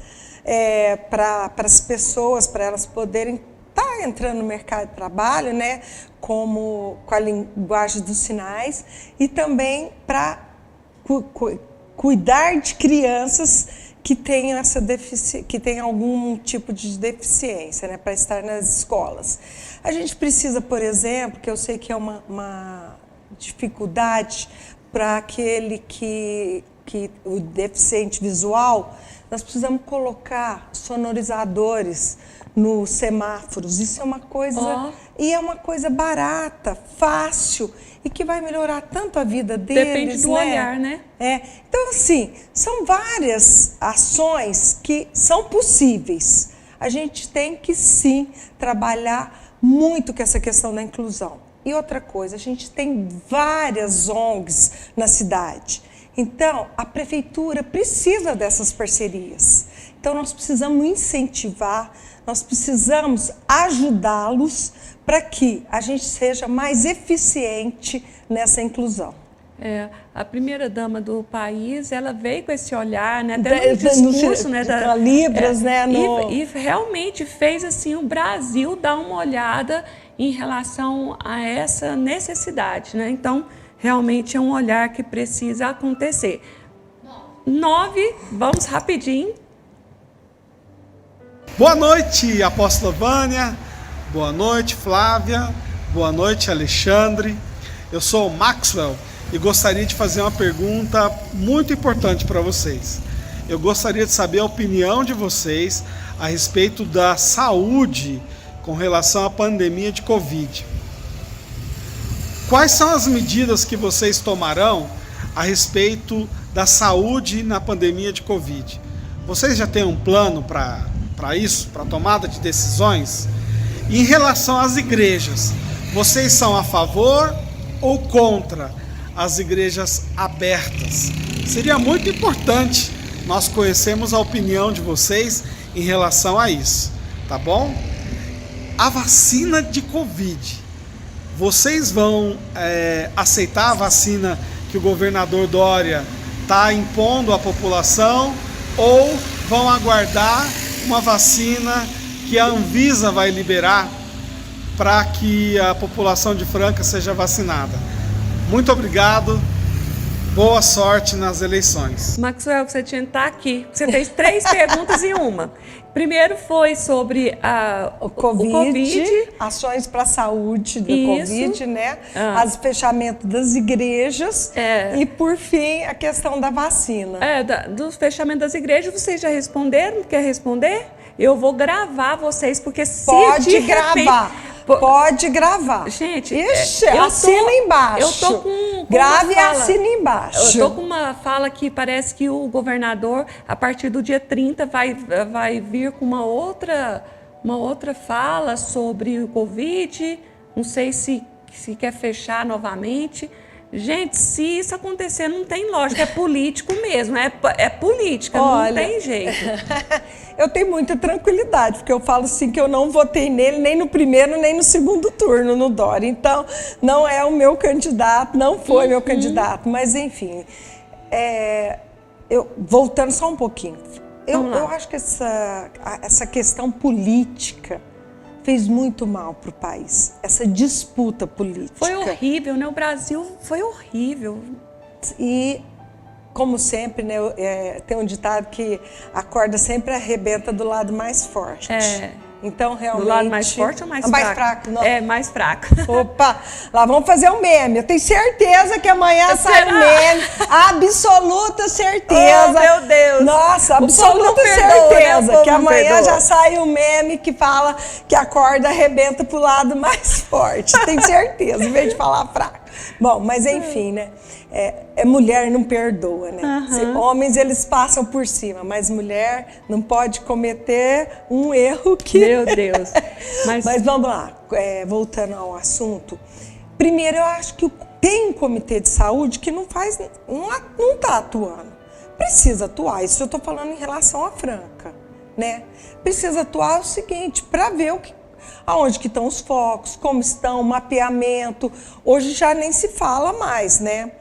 para as pessoas, para elas poderem estar entrando no mercado de trabalho, né, como com a linguagem dos sinais, e também para cuidar de crianças que tenham que tenham algum tipo de deficiência, né, para estar nas escolas. A gente precisa, por exemplo, que eu sei que é uma dificuldade para aquele que o deficiente visual, nós precisamos colocar sonorizadores nos semáforos. Isso é uma coisa e é uma coisa barata, fácil e que vai melhorar tanto a vida deles. Depende do olhar, né? Então, assim, são várias ações que são possíveis. A gente tem que, sim, trabalhar muito com essa questão da inclusão. E outra coisa, a gente tem várias ONGs na cidade. Então, a prefeitura precisa dessas parcerias. Então, nós precisamos incentivar, nós precisamos ajudá-los para que a gente seja mais eficiente nessa inclusão. A primeira-dama do país, ela veio com esse olhar, né, até no discurso, né, da Libras, né, e realmente fez assim o Brasil dar uma olhada em relação a essa necessidade, né? Então, realmente é um olhar que precisa acontecer. 9, vamos rapidinho. Boa noite, apóstola Vânia. Boa noite, Flávia. Boa noite, Alexandre. Eu sou o Maxwell e gostaria de fazer uma pergunta muito importante para vocês. Eu gostaria de saber a opinião de vocês a respeito da saúde com relação à pandemia de Covid. Quais são as medidas que vocês tomarão a respeito da saúde na pandemia de Covid? Vocês já têm um plano para isso, para tomada de decisões? E em relação às igrejas, vocês são a favor ou contra as igrejas abertas? Seria muito importante nós conhecermos a opinião de vocês em relação a isso, tá bom? A vacina de Covid, vocês vão aceitar a vacina que o governador Dória está impondo à população ou vão aguardar uma vacina que a Anvisa vai liberar para que a população de Franca seja vacinada? Muito obrigado, boa sorte nas eleições. Maxwell, você tinha que estar aqui. Você fez 3 perguntas em uma. Primeiro foi sobre o COVID, ações para a saúde do Covid, né? As fechamentos das igrejas e, por fim, a questão da vacina. Do fechamento das igrejas, vocês já responderam? Quer responder? Eu vou gravar vocês, porque se Pode gravar. Pode gravar. Gente, assina embaixo. Eu tô com grave e assina embaixo. Eu tô com uma fala que parece que o governador, a partir do dia 30, vai vir com uma outra fala sobre o Covid. Não sei se quer fechar novamente. Gente, se isso acontecer, não tem lógica, é político mesmo, é política, não tem jeito. Eu tenho muita tranquilidade, porque eu falo assim que eu não votei nele nem no primeiro, nem no segundo turno, no Dória. Então, não é o meu candidato, não foi meu candidato, mas enfim. Voltando só um pouquinho, eu acho que essa questão política fez muito mal para o país, essa disputa política. Foi horrível, né? O Brasil foi horrível. E, como sempre, né, tem um ditado que a corda sempre arrebenta do lado mais forte. Então, realmente... Do lado mais forte ou mais fraco? Mais fraco, não. Mais fraco. Opa, lá vamos fazer um meme. Eu tenho certeza que amanhã sai um meme. Absoluta certeza. Oh, meu Deus. Nossa, O povo absoluta não perdoa, certeza. né? O povo Que não amanhã perdoa. já sai um meme que fala que a corda arrebenta pro lado mais forte. Tenho certeza, em vez de falar fraco. Bom, mas enfim, né? Mulher não perdoa, né? Homens, eles passam por cima, mas mulher não pode cometer um erro que... Meu Deus. Mas vamos lá, voltando ao assunto. Primeiro, eu acho que tem um comitê de saúde que não está atuando. Precisa atuar, isso eu estou falando em relação à Franca, né? Precisa atuar o seguinte, para ver aonde que estão os focos, como estão, o mapeamento. Hoje já nem se fala mais, né?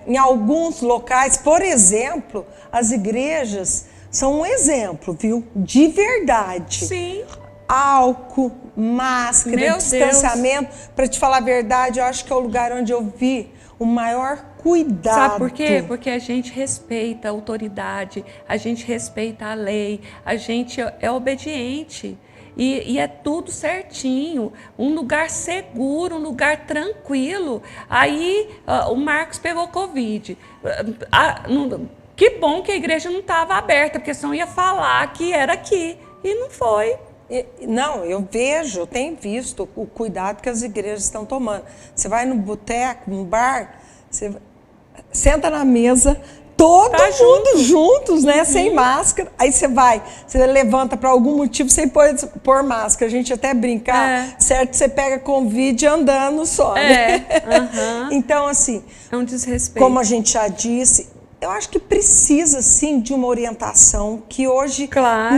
Em alguns locais, por exemplo, as igrejas são um exemplo, viu? De verdade. Sim. Álcool, máscara, distanciamento. Para te falar a verdade, eu acho que é o lugar onde eu vi o maior cuidado. Sabe por quê? Porque a gente respeita a autoridade, a gente respeita a lei, a gente é obediente. E é tudo certinho, um lugar seguro, um lugar tranquilo. Aí o Marcos pegou Covid. Que bom que a igreja não estava aberta, porque senão ia falar que era aqui. E não foi. Não, eu tenho visto o cuidado que as igrejas estão tomando. Você vai no boteco, no bar, você senta na mesa, todo mundo juntos, né? Sem máscara. Aí você levanta para algum motivo sem pôr máscara. A gente até brinca, certo? Você pega Covid andando só, né? Então, assim, é um desrespeito. Como a gente já disse, eu acho que precisa, sim, de uma orientação que hoje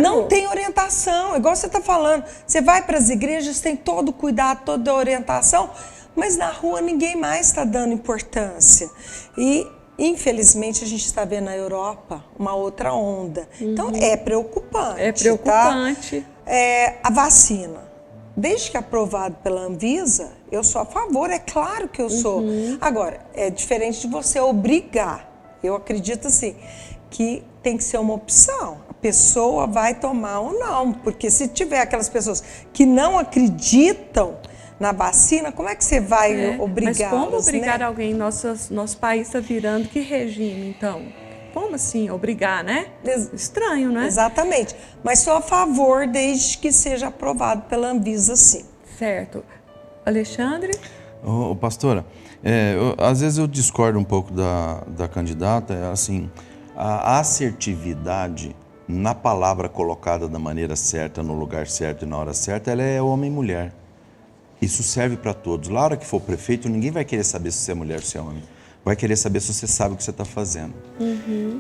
não tem orientação. Igual você está falando, você vai para as igrejas, tem todo o cuidado, toda a orientação, mas na rua ninguém mais está dando importância. E, infelizmente, a gente está vendo na Europa uma outra onda. Então, é preocupante. É preocupante. Tá? A vacina, desde que é aprovado pela Anvisa, eu sou a favor, é claro que eu sou. Agora, é diferente de você obrigar. Eu acredito, assim, que tem que ser uma opção. A pessoa vai tomar ou não. Porque se tiver aquelas pessoas que não acreditam na vacina, como é que você vai obrigá-las? Mas como obrigar alguém? Nosso país está virando que regime, então? Como assim obrigar, né? Estranho, né? Exatamente. Mas sou a favor desde que seja aprovado pela Anvisa, sim. Certo. Alexandre? Pastora, às vezes eu discordo um pouco da candidata, assim, a assertividade na palavra colocada da maneira certa, no lugar certo e na hora certa, ela é homem e mulher. Isso serve para todos. Na hora que for prefeito, ninguém vai querer saber se você é mulher ou se é homem. Vai querer saber se você sabe o que você está fazendo.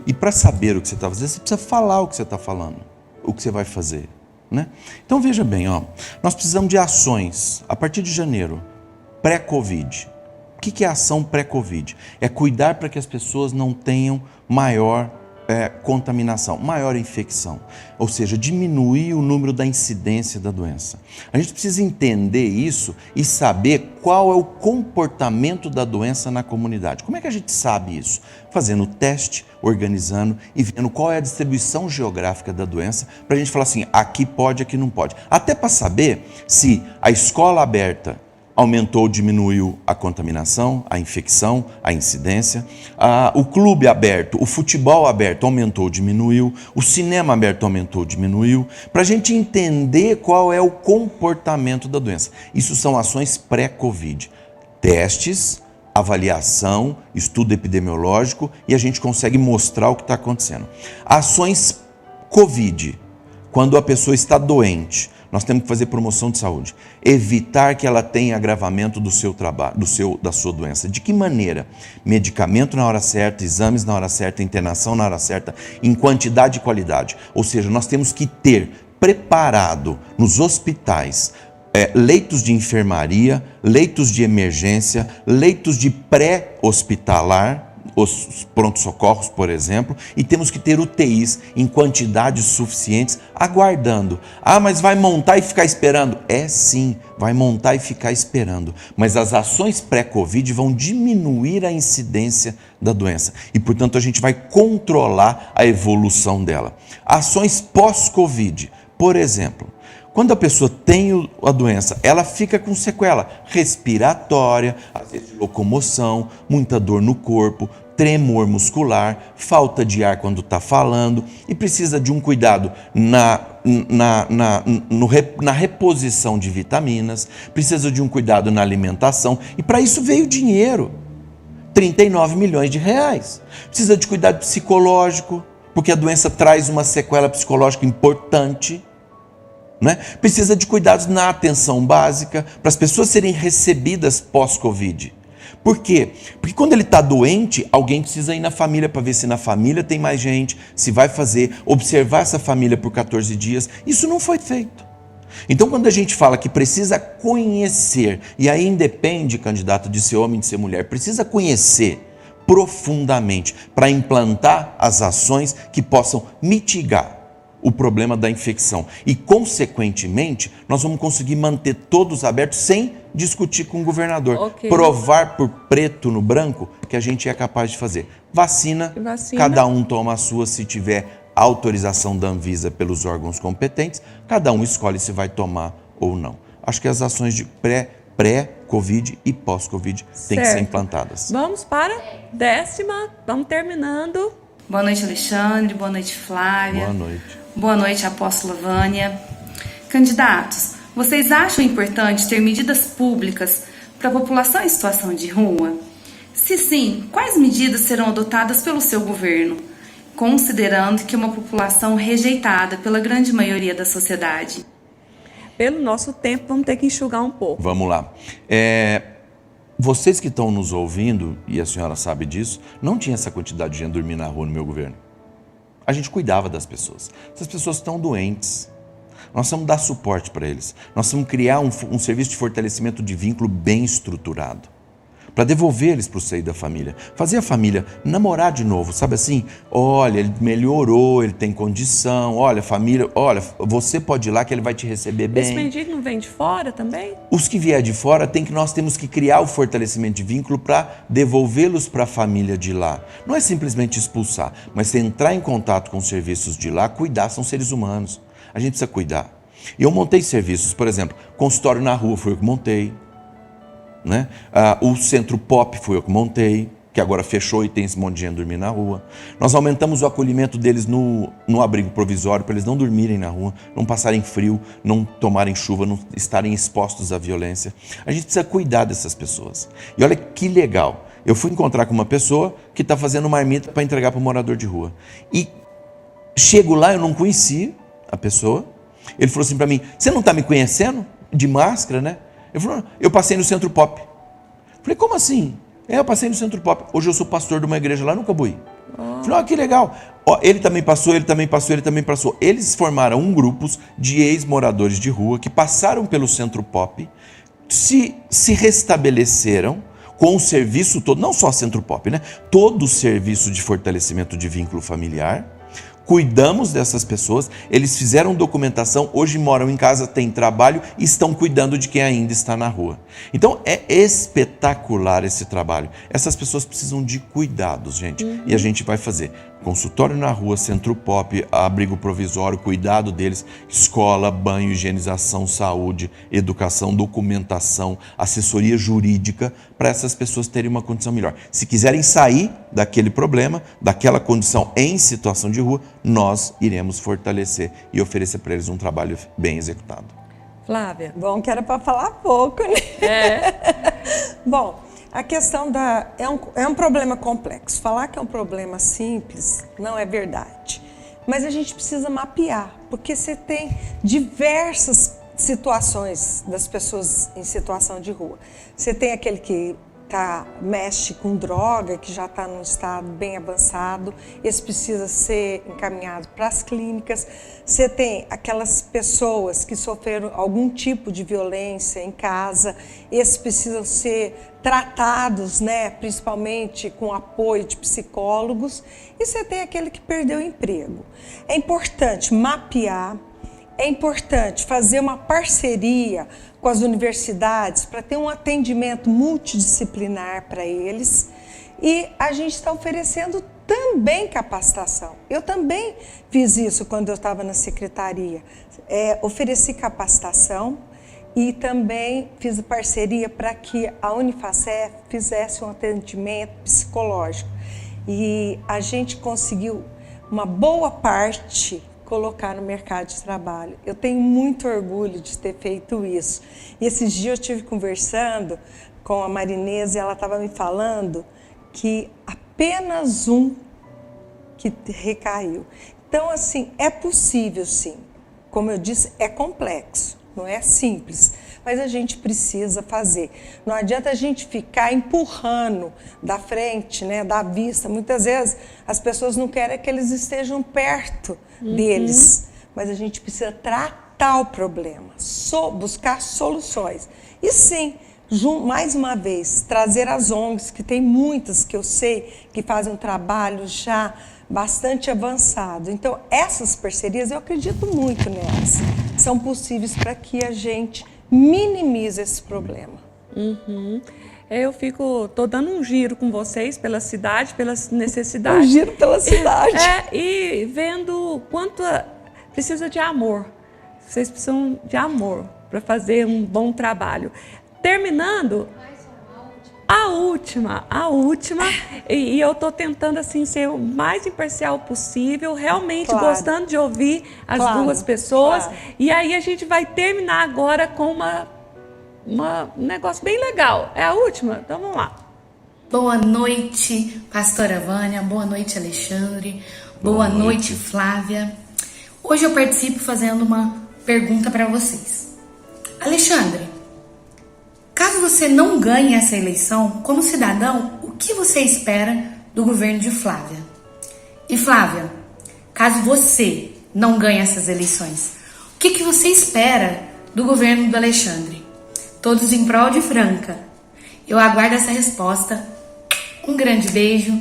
E para saber o que você está fazendo, você precisa falar o que você está falando, o que você vai fazer, né? Então veja bem, nós precisamos de ações a partir de janeiro. Pré-Covid. O que é ação pré-Covid? É cuidar para que as pessoas não tenham maior contaminação, maior infecção. Ou seja, diminuir o número da incidência da doença. A gente precisa entender isso e saber qual é o comportamento da doença na comunidade. Como é que a gente sabe isso? Fazendo o teste, organizando e vendo qual é a distribuição geográfica da doença, para a gente falar assim, aqui pode, aqui não pode. Até para saber se a escola aberta aumentou ou diminuiu a contaminação, a infecção, a incidência. O clube aberto, o futebol aberto aumentou ou diminuiu. O cinema aberto aumentou ou diminuiu. Para a gente entender qual é o comportamento da doença. Isso são ações pré-Covid. Testes, avaliação, estudo epidemiológico e a gente consegue mostrar o que está acontecendo. Ações Covid, quando a pessoa está doente. Nós temos que fazer promoção de saúde, evitar que ela tenha agravamento do seu trabalho, da sua doença. De que maneira? Medicamento na hora certa, exames na hora certa, internação na hora certa, em quantidade e qualidade. Ou seja, nós temos que ter preparado nos hospitais leitos de enfermaria, leitos de emergência, leitos de pré-hospitalar, os pronto-socorros, por exemplo, e temos que ter UTIs em quantidades suficientes, aguardando. Mas vai montar e ficar esperando? Sim, vai montar e ficar esperando. Mas as ações pré-Covid vão diminuir a incidência da doença e, portanto, a gente vai controlar a evolução dela. Ações pós-Covid, por exemplo, quando a pessoa tem a doença, ela fica com sequela respiratória, às vezes de locomoção, muita dor no corpo, tremor muscular, falta de ar quando está falando e precisa de um cuidado na reposição de vitaminas, precisa de um cuidado na alimentação e para isso veio dinheiro, 39 milhões de reais. Precisa de cuidado psicológico, porque a doença traz uma sequela psicológica importante. Né? Precisa de cuidados na atenção básica para as pessoas serem recebidas pós-Covid. Por quê? Porque quando ele está doente, alguém precisa ir na família para ver se na família tem mais gente, se vai fazer, observar essa família por 14 dias. Isso não foi feito. Então, quando a gente fala que precisa conhecer, e aí independe, candidato, de ser homem, de ser mulher, precisa conhecer profundamente para implantar as ações que possam mitigar o problema da infecção. E, consequentemente, nós vamos conseguir manter todos abertos sem discutir com o governador. Okay. Provar por preto no branco que a gente é capaz de fazer. Vacina, cada um toma a sua se tiver autorização da Anvisa pelos órgãos competentes, cada um escolhe se vai tomar ou não. Acho que as ações de pré-Covid e pós-Covid têm que ser implantadas. Vamos para 10ª, vamos terminando. Boa noite, Alexandre. Boa noite, Flávia. Boa noite. Boa noite, apóstola Vânia. Candidatos, vocês acham importante ter medidas públicas para a população em situação de rua? Se sim, quais medidas serão adotadas pelo seu governo, considerando que é uma população rejeitada pela grande maioria da sociedade? Pelo nosso tempo, vamos ter que enxugar um pouco. Vamos lá. Vocês que estão nos ouvindo, e a senhora sabe disso, não tinha essa quantidade de gente dormir na rua no meu governo. A gente cuidava das pessoas. Essas pessoas estão doentes. Nós vamos dar suporte para eles. Nós vamos criar um serviço de fortalecimento de vínculo bem estruturado. Para devolver eles para o seio da família. Fazer a família namorar de novo, sabe assim? Olha, ele melhorou, ele tem condição. Olha, família, olha, você pode ir lá que ele vai te receber bem. Esse mendigo não vem de fora também? Os que vier de fora, nós temos que criar o fortalecimento de vínculo para devolvê-los para a família de lá. Não é simplesmente expulsar, mas entrar em contato com os serviços de lá, cuidar, são seres humanos. A gente precisa cuidar. E eu montei serviços, por exemplo, consultório na rua foi eu que montei. Né? O Centro Pop foi eu que montei, que agora fechou e tem esse monte de gente dormindo na rua. Nós aumentamos o acolhimento deles no abrigo provisório para eles não dormirem na rua, não passarem frio, não tomarem chuva, não estarem expostos à violência. A gente precisa cuidar dessas pessoas. E olha que legal, eu fui encontrar com uma pessoa que está fazendo marmita para entregar para o morador de rua. E chego lá, eu não conheci a pessoa. Ele falou assim para mim, você não está me conhecendo? De máscara, né? Ele falou, eu passei no Centro Pop. Falei, como assim? Eu passei no Centro Pop. Hoje eu sou pastor de uma igreja lá no Cabuí. Falei, que legal. Ele também passou, ele também passou, ele também passou. Eles formaram grupos de ex-moradores de rua que passaram pelo Centro Pop, se restabeleceram com o serviço todo, não só Centro Pop, né? Todo o serviço de fortalecimento de vínculo familiar. Cuidamos dessas pessoas, eles fizeram documentação, hoje moram em casa, têm trabalho e estão cuidando de quem ainda está na rua. Então é espetacular esse trabalho. Essas pessoas precisam de cuidados, gente, e a gente vai fazer consultório na rua, Centro Pop, abrigo provisório, cuidado deles, escola, banho, higienização, saúde, educação, documentação, assessoria jurídica, para essas pessoas terem uma condição melhor. Se quiserem sair daquele problema, daquela condição em situação de rua, nós iremos fortalecer e oferecer para eles um trabalho bem executado. Flávia. Bom, que era para falar pouco, né? Bom, a questão é um problema complexo. Falar que é um problema simples não é verdade. Mas a gente precisa mapear, porque você tem diversas situações das pessoas em situação de rua. Você tem aquele que mexe com droga, que já está num estado bem avançado, esse precisa ser encaminhado para as clínicas. Você tem aquelas pessoas que sofreram algum tipo de violência em casa, esses precisam ser tratados, né, principalmente com apoio de psicólogos. E você tem aquele que perdeu o emprego. É importante mapear, é importante fazer uma parceria com as universidades para ter um atendimento multidisciplinar para eles, e a gente está oferecendo também capacitação. Eu também fiz isso quando eu estava na secretaria, ofereci capacitação e também fiz parceria para que a Unifacef fizesse um atendimento psicológico. e a gente conseguiu uma boa parte colocar no mercado de trabalho. Eu tenho muito orgulho de ter feito isso. E esses dias eu estive conversando com a Marinesa e ela estava me falando que apenas um que recaiu. Então, assim, é possível sim. Como eu disse, é complexo, não é simples, mas a gente precisa fazer. Não adianta a gente ficar empurrando da frente, né, da vista. Muitas vezes as pessoas não querem que eles estejam perto deles, mas a gente precisa tratar o problema, buscar soluções. E sim, mais uma vez, trazer as ONGs, que tem muitas que eu sei que fazem um trabalho já bastante avançado. Então, essas parcerias, eu acredito muito nelas, são possíveis para que a gente minimize esse problema. Eu tô dando um giro com vocês pela cidade, pelas necessidades. Um giro pela cidade. E vendo quanto precisa de amor. Vocês precisam de amor para fazer um bom trabalho. Terminando, a última, e eu estou tentando assim ser o mais imparcial possível, realmente gostando de ouvir as duas pessoas. E aí a gente vai terminar agora com um negócio bem legal. É a última? Então vamos lá. Boa noite, pastora Vânia. Boa noite, Alexandre. Boa noite, Flávia. Hoje eu participo fazendo uma pergunta para vocês. Alexandre, caso você não ganhe essa eleição, como cidadão, o que você espera do governo de Flávia? E Flávia, caso você não ganhe essas eleições, o que você espera do governo do Alexandre? Todos em prol de Franca. Eu aguardo essa resposta. Um grande beijo,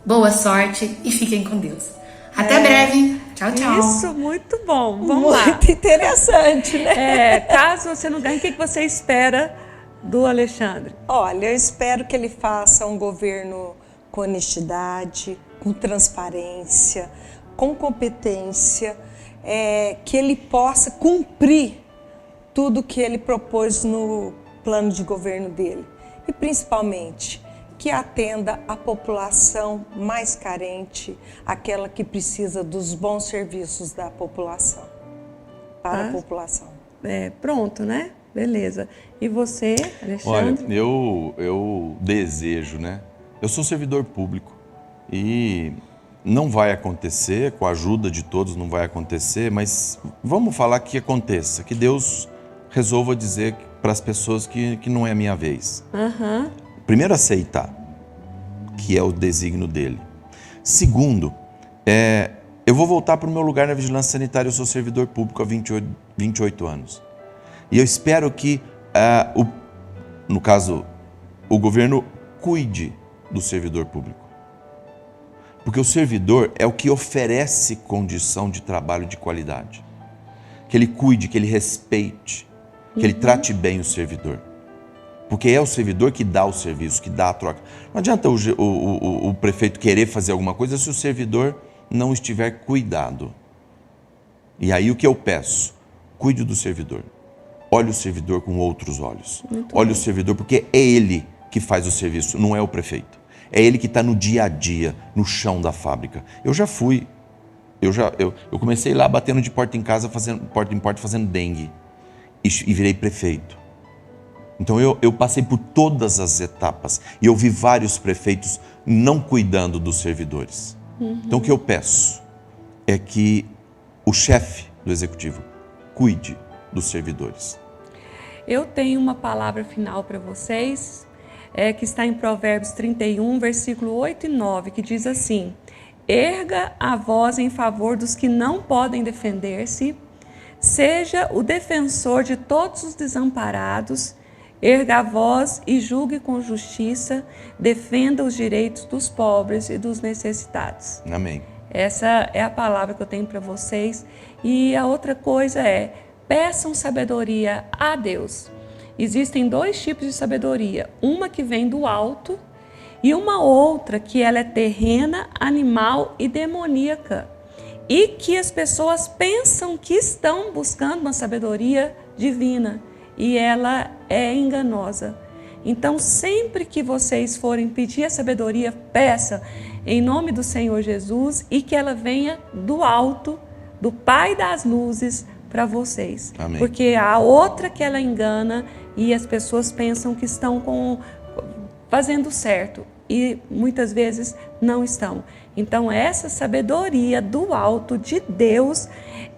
boa sorte e fiquem com Deus. Até breve. Tchau, tchau. Isso, muito bom. Vamos lá. Muito interessante, né? Caso você não ganhe, o que você espera do Alexandre? Olha, eu espero que ele faça um governo com honestidade, com transparência, com competência, que ele possa cumprir tudo que ele propôs no plano de governo dele. E principalmente que atenda a população mais carente, aquela que precisa dos bons serviços da população, para a população. Pronto, né? Beleza. E você, Alexandre? Olha, eu desejo, né? Eu sou servidor público e não vai acontecer, com a ajuda de todos não vai acontecer, mas vamos falar que aconteça, que Deus resolva dizer para as pessoas que não é a minha vez. Primeiro, aceitar que é o desígnio dele. Segundo, eu vou voltar para o meu lugar na vigilância sanitária. Eu sou servidor público há 28 anos. E eu espero que, no caso, o governo cuide do servidor público. Porque o servidor é o que oferece condição de trabalho de qualidade. Que ele cuide, que ele respeite, que ele trate bem o servidor. Porque é o servidor que dá o serviço, que dá a troca. Não adianta o prefeito querer fazer alguma coisa se o servidor não estiver cuidado. E aí o que eu peço? Cuide do servidor. Olhe o servidor com outros olhos. Olhe o servidor, porque é ele que faz o serviço, não é o prefeito. É ele que está no dia a dia, no chão da fábrica. Eu já fui. Eu comecei lá batendo de porta em casa, porta em porta, fazendo dengue. E virei prefeito. Então eu passei por todas as etapas e eu vi vários prefeitos não cuidando dos servidores. Então o que eu peço é que o chefe do executivo cuide dos servidores. Eu tenho uma palavra final para vocês, que está em Provérbios 31, versículo 8 e 9, que diz assim: erga a voz em favor dos que não podem defender-se, seja o defensor de todos os desamparados, erga a voz e julgue com justiça, defenda os direitos dos pobres e dos necessitados. Amém. Essa é a palavra que eu tenho para vocês. E a outra coisa é, peçam sabedoria a Deus. Existem dois tipos de sabedoria, uma que vem do alto e uma outra que ela é terrena, animal e demoníaca. E que as pessoas pensam que estão buscando uma sabedoria divina e ela é enganosa. Então, sempre que vocês forem pedir a sabedoria, peça em nome do Senhor Jesus, e que ela venha do alto, do Pai das luzes, para vocês. Amém. Porque a outra que ela engana e as pessoas pensam que estão fazendo certo e muitas vezes não estão. Então essa sabedoria do alto de Deus,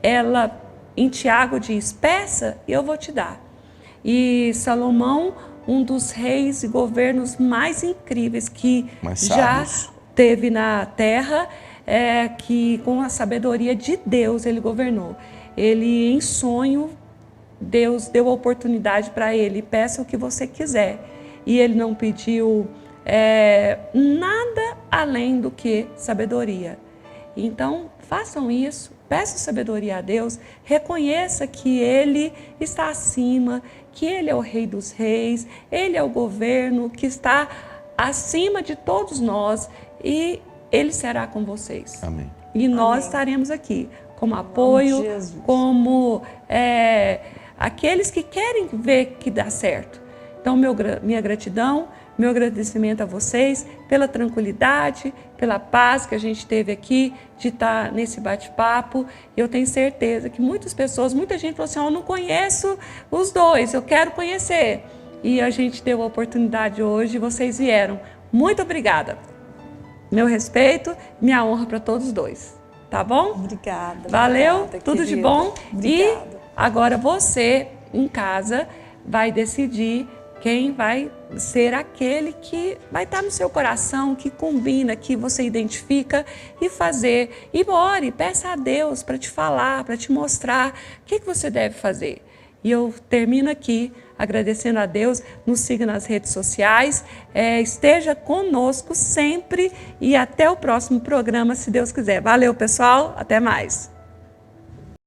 ela em Tiago diz: peça e eu vou te dar. E Salomão, um dos reis e governos mais incríveis que já teve na terra, que com a sabedoria de Deus ele governou. Ele, em sonho, Deus deu a oportunidade para ele: peça o que você quiser. E ele não pediu nada além do que sabedoria. Então, façam isso, peçam sabedoria a Deus, reconheça que Ele está acima, que Ele é o Rei dos Reis, Ele é o governo que está acima de todos nós, e Ele será com vocês. Amém. E nós estaremos aqui como apoio, como aqueles que querem ver que dá certo. Então, minha gratidão, meu agradecimento a vocês pela tranquilidade, pela paz que a gente teve aqui de estar nesse bate-papo. Eu tenho certeza que muitas pessoas, muita gente falou assim: eu não conheço os dois, eu quero conhecer. E a gente deu a oportunidade hoje e vocês vieram. Muito obrigada. Meu respeito, minha honra para todos os dois. Tá bom? Obrigada. Valeu, obrigada, tudo querida. de bom. Obrigada. E agora você, em casa, vai decidir quem vai ser aquele que vai estar no seu coração, que combina, que você identifica, e fazer. E ore, peça a Deus para te falar, para te mostrar o que você deve fazer. E eu termino aqui agradecendo a Deus. Nos siga nas redes sociais, esteja conosco sempre, e até o próximo programa, se Deus quiser. Valeu, pessoal, até mais.